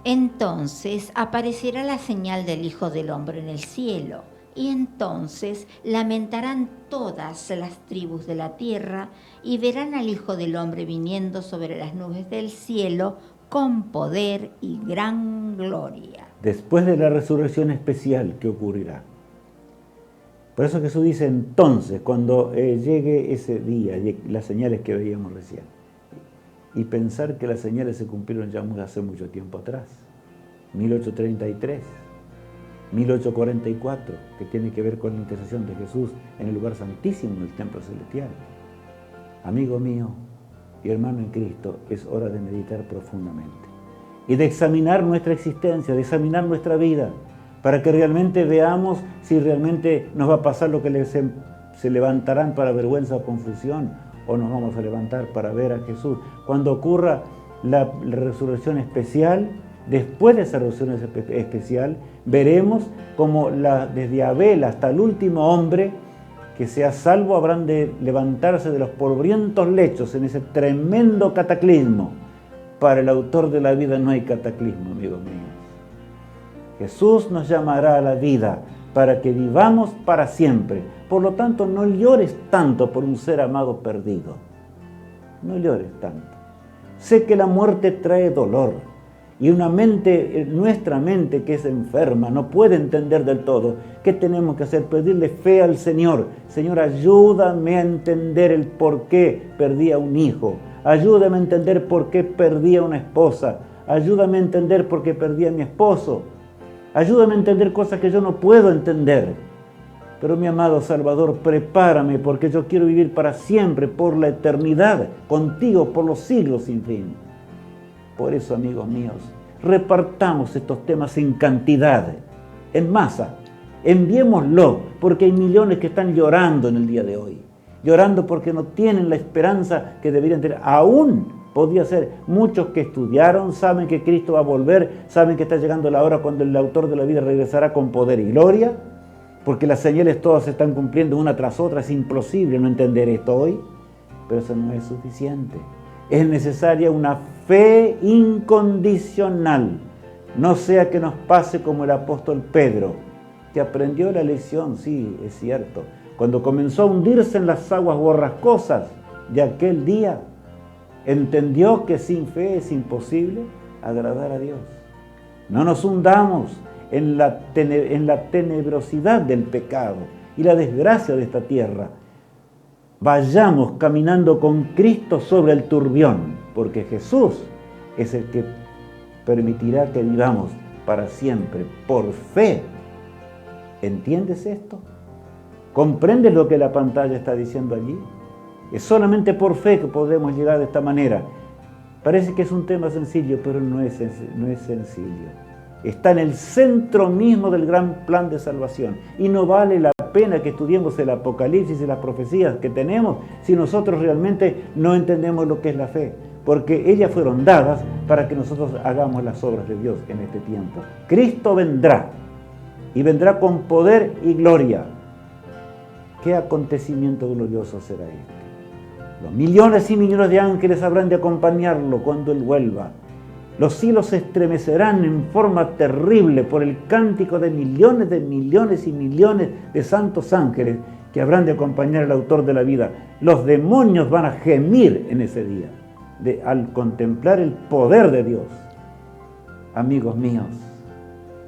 entonces aparecerá la señal del Hijo del Hombre en el cielo, y entonces lamentarán todas las tribus de la tierra y verán al Hijo del Hombre viniendo sobre las nubes del cielo con poder y gran gloria. Después de la resurrección especial que ocurrirá. Por eso Jesús dice entonces, cuando llegue ese día, las señales que veíamos recién. Y pensar que las señales se cumplieron ya hace mucho tiempo atrás. 1833, 1844, que tiene que ver con la intercesión de Jesús en el lugar santísimo del templo celestial. Amigo mío y hermano en Cristo, es hora de meditar profundamente y de examinar nuestra existencia, de examinar nuestra vida, para que realmente veamos si realmente nos va a pasar lo que se levantarán para vergüenza o confusión, o nos vamos a levantar para ver a Jesús. Cuando ocurra la resurrección especial, después de esa resurrección especial, veremos como desde Abel hasta el último hombre que sea salvo habrán de levantarse de los polvorientos lechos en ese tremendo cataclismo. Para el autor de la vida no hay cataclismo, amigos míos. Jesús nos llamará a la vida para que vivamos para siempre. Por lo tanto, no llores tanto por un ser amado perdido. No llores tanto. Sé que la muerte trae dolor y nuestra mente que es enferma no puede entender del todo. ¿Qué tenemos que hacer? Pedirle fe al Señor. Señor, ayúdame a entender el por qué perdí a un hijo. Ayúdame a entender por qué perdí a una esposa. Ayúdame a entender por qué perdí a mi esposo. Ayúdame a entender cosas que yo no puedo entender. Pero mi amado Salvador, prepárame porque yo quiero vivir para siempre, por la eternidad, contigo, por los siglos sin fin. Por eso, amigos míos, repartamos estos temas en cantidad, en masa. Enviémoslo, porque hay millones que están llorando en el día de hoy. Llorando porque no tienen la esperanza que deberían tener. Aún podría ser muchos que estudiaron, saben que Cristo va a volver, saben que está llegando la hora cuando el autor de la vida regresará con poder y gloria, porque las señales todas se están cumpliendo una tras otra. Es imposible no entender esto hoy, pero eso no es suficiente. Es necesaria una fe incondicional. No sea que nos pase como el apóstol Pedro, que aprendió la lección, sí, es cierto, cuando comenzó a hundirse en las aguas borrascosas de aquel día, entendió que sin fe es imposible agradar a Dios. No nos hundamos en la tenebrosidad del pecado y la desgracia de esta tierra. vayamos caminando con Cristo sobre el turbión, porque Jesús es el que permitirá que vivamos para siempre, por fe. ¿Entiendes esto? ¿Comprendes lo que la pantalla está diciendo allí? Es solamente por fe que podemos llegar de esta manera. Parece que es un tema sencillo, pero no es sencillo. Está en el centro mismo del gran plan de salvación. Y no vale la pena que estudiemos el Apocalipsis y las profecías que tenemos si nosotros realmente no entendemos lo que es la fe. Porque ellas fueron dadas para que nosotros hagamos las obras de Dios en este tiempo. Cristo vendrá, y vendrá con poder y gloria. ¿Qué acontecimiento glorioso será este? Los millones y millones de ángeles habrán de acompañarlo cuando Él vuelva. Los cielos se estremecerán en forma terrible por el cántico de millones y millones de santos ángeles que habrán de acompañar al autor de la vida. Los demonios van a gemir en ese día al contemplar el poder de Dios. Amigos míos,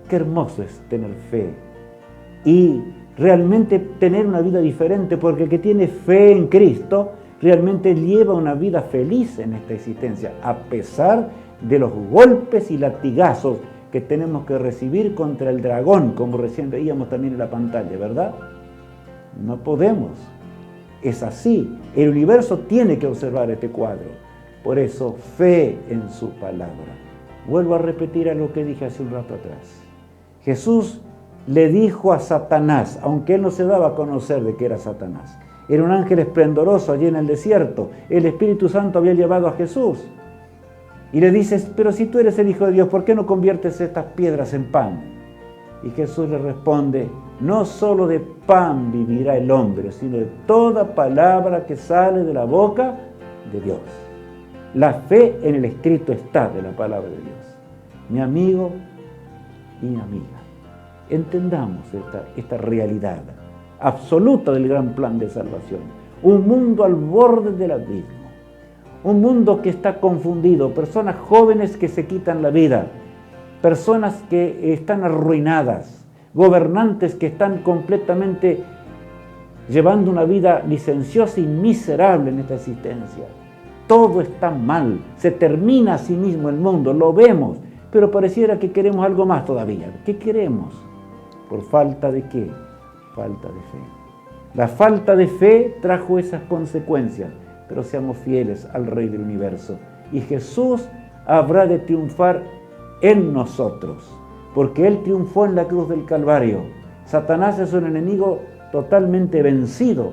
qué hermoso es tener fe y realmente tener una vida diferente, porque el que tiene fe en Cristo realmente lleva una vida feliz en esta existencia, a pesar de los golpes y latigazos que tenemos que recibir contra el dragón, como recién veíamos también en la pantalla, ¿verdad? No podemos. Es así. El universo tiene que observar este cuadro. Por eso, fe en su palabra. Vuelvo a repetir a lo que dije hace un rato atrás. Jesús le dijo a Satanás, aunque él no se daba a conocer de que era Satanás, era un ángel esplendoroso allí en el desierto, el Espíritu Santo había llevado a Jesús, y le dices, pero si tú eres el Hijo de Dios, ¿por qué no conviertes estas piedras en pan? Y Jesús le responde, no solo de pan vivirá el hombre, sino de toda palabra que sale de la boca de Dios. La fe en el escrito está de la palabra de Dios. Mi amigo y mi amiga, entendamos esta realidad absoluta del gran plan de salvación. Un mundo al borde del abismo, un mundo que está confundido, personas jóvenes que se quitan la vida, personas que están arruinadas, gobernantes que están completamente llevando una vida licenciosa y miserable en esta existencia. Todo está mal, se termina a sí mismo el mundo, lo vemos, pero pareciera que queremos algo más todavía. ¿Qué queremos? ¿Por falta de qué? Falta de fe. La falta de fe trajo esas consecuencias, pero seamos fieles al Rey del Universo. Y Jesús habrá de triunfar en nosotros, porque Él triunfó en la cruz del Calvario. Satanás es un enemigo totalmente vencido.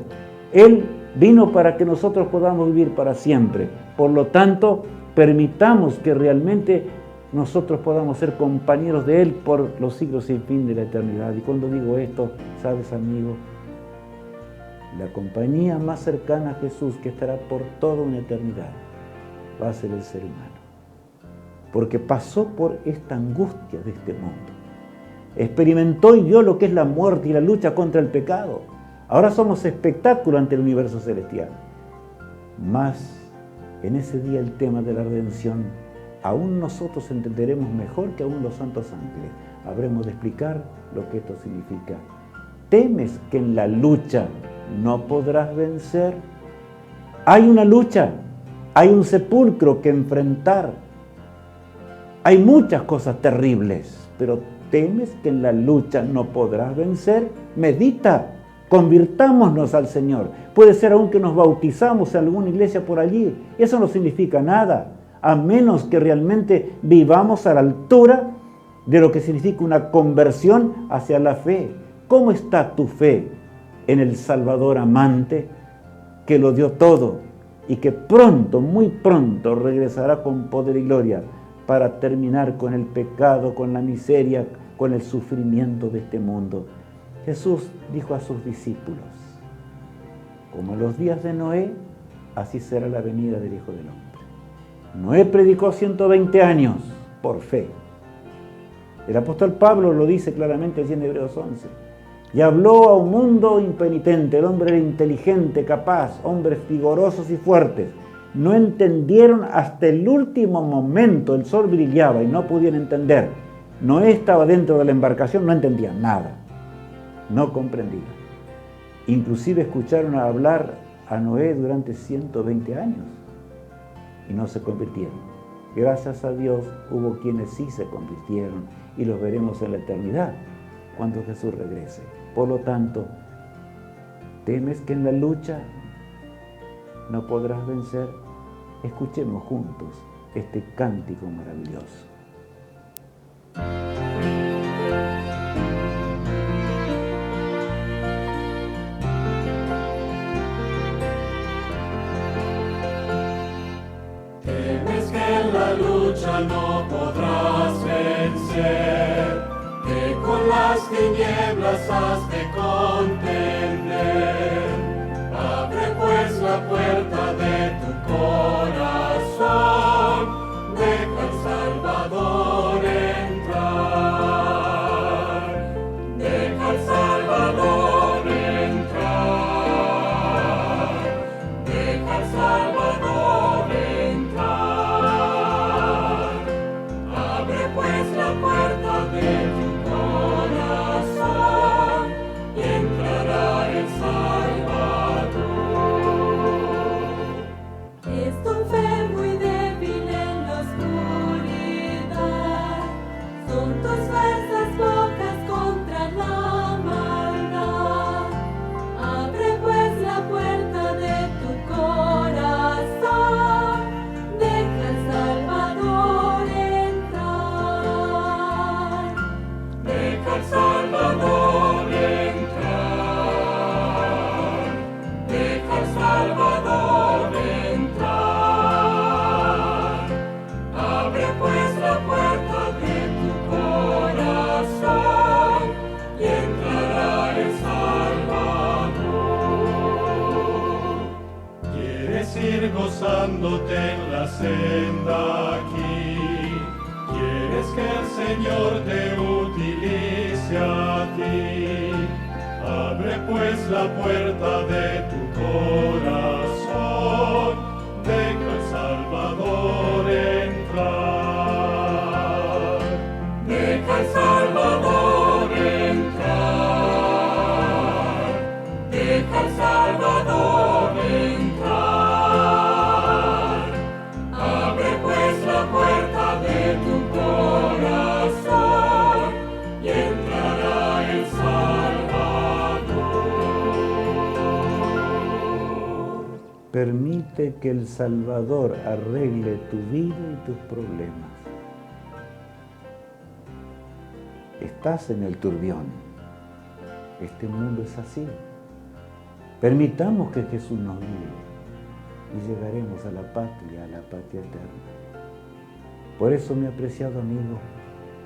Él vino para que nosotros podamos vivir para siempre. Por lo tanto, permitamos que realmente nosotros podamos ser compañeros de Él por los siglos sin fin de la eternidad. Y cuando digo esto, ¿sabes, amigo? La compañía más cercana a Jesús, que estará por toda una eternidad, va a ser el ser humano. Porque pasó por esta angustia de este mundo. Experimentó y vio lo que es la muerte y la lucha contra el pecado. Ahora somos espectáculo ante el universo celestial. Mas en ese día el tema de la redención, aún nosotros entenderemos mejor que aún los santos ángeles. Habremos de explicar lo que esto significa. ¿Temes que en la lucha no podrás vencer? Hay una lucha, hay un sepulcro que enfrentar. Hay muchas cosas terribles, pero ¿temes que en la lucha no podrás vencer? Medita. Convirtámonos al Señor. Puede ser aún que nos bautizamos en alguna iglesia por allí. Eso no significa nada, a menos que realmente vivamos a la altura de lo que significa una conversión hacia la fe. ¿Cómo está tu fe en el Salvador amante que lo dio todo y que pronto, muy pronto, regresará con poder y gloria para terminar con el pecado, con la miseria, con el sufrimiento de este mundo? Jesús dijo a sus discípulos, como en los días de Noé, así será la venida del Hijo del Hombre. Noé predicó 120 años por fe. El apóstol Pablo lo dice claramente allí en Hebreos 11. Y habló a un mundo impenitente. El hombre era inteligente, capaz, hombres vigorosos y fuertes. No entendieron hasta el último momento. El sol brillaba y no podían entender. Noé estaba dentro de la embarcación, no entendían nada. No comprendían. Inclusive escucharon hablar a Noé durante 120 años y no se convirtieron. Gracias a Dios hubo quienes sí se convirtieron y los veremos en la eternidad cuando Jesús regrese. Por lo tanto, ¿temes que en la lucha no podrás vencer? Escuchemos juntos este cántico maravilloso. Temes que en la lucha no podrás vencer, que con las tinieblas has de contender. Abre pues la puerta de tu corazón, deja al Salvador entrar. Deja al Salvador entrar. Deja al Salvador entrar. Abre pues la puerta de tu corazón y entrará el Salvador. Estoy enfermo y débil en la oscuridad, son tus fuerzas pocas contra la maldad. Abre pues la puerta de tu corazón, deja al Salvador entrar. Deja al Salvador entrar. Deja al Salvador entrar. Abre pues la puerta de tu corazón y entrará el Salvador. ¿Quieres ir gozándote en la senda aquí? ¿Quieres que el Señor te utilice a ti? Abre pues la puerta de tu corazón, deja al Salvador entrar. Deja al Salvador entrar. Deja al Salvador entrar. Abre pues la puerta de tu corazón y entrará el Salvador. Permite que el Salvador arregle tu vida y tus problemas. Estás en el turbión. Este mundo es así. Permitamos que Jesús nos guíe y llegaremos a la patria eterna. Por eso, mi apreciado amigo,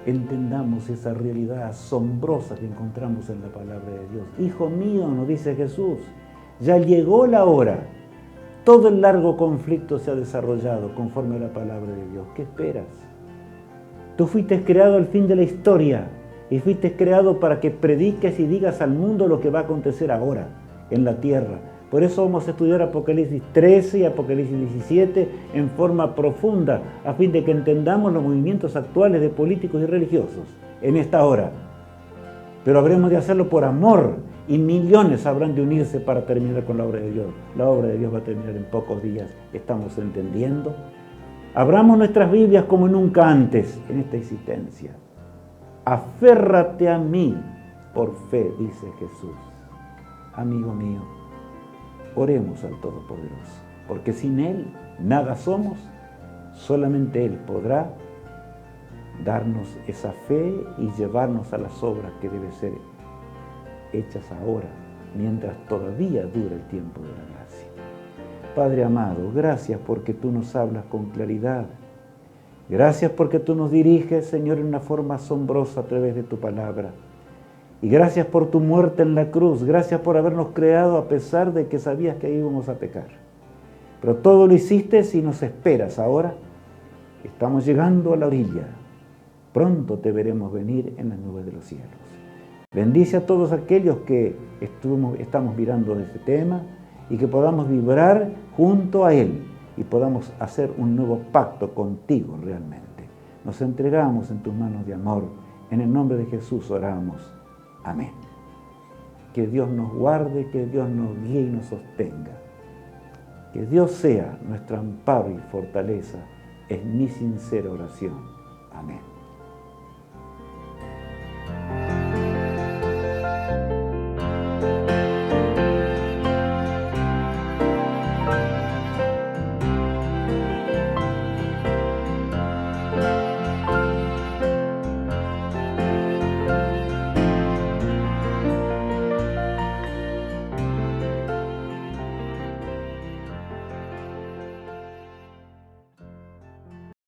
entendamos esa realidad asombrosa que encontramos en la palabra de Dios. Hijo mío, nos dice Jesús, ya llegó la hora. Todo el largo conflicto se ha desarrollado conforme a la palabra de Dios. ¿Qué esperas? Tú fuiste creado al fin de la historia y fuiste creado para que prediques y digas al mundo lo que va a acontecer ahora en la tierra. Por eso vamos a estudiar Apocalipsis 13 y Apocalipsis 17 en forma profunda, a fin de que entendamos los movimientos actuales de políticos y religiosos en esta hora. Pero habremos de hacerlo por amor, y millones habrán de unirse para terminar con la obra de Dios. La obra de Dios va a terminar en pocos días. ¿Estamos entendiendo? Abramos nuestras Biblias como nunca antes en esta existencia. Aférrate a mí por fe, dice Jesús. Amigo mío, oremos al Todopoderoso, porque sin Él nada somos. Solamente Él podrá darnos esa fe y llevarnos a las obras que deben ser hechas ahora, mientras todavía dura el tiempo de la gracia. Padre amado, gracias porque tú nos hablas con claridad. Gracias porque tú nos diriges, Señor, en una forma asombrosa a través de tu palabra. Y gracias por tu muerte en la cruz. Gracias por habernos creado a pesar de que sabías que íbamos a pecar. Pero todo lo hiciste y nos esperas ahora. Estamos llegando a la orilla. Pronto te veremos venir en las nubes de los cielos. Bendice a todos aquellos que estamos mirando este tema y que podamos vibrar junto a Él y podamos hacer un nuevo pacto contigo realmente. Nos entregamos en tus manos de amor. En el nombre de Jesús oramos. Amén. Que Dios nos guarde, que Dios nos guíe y nos sostenga. Que Dios sea nuestro amparo y fortaleza, es mi sincera oración. Amén.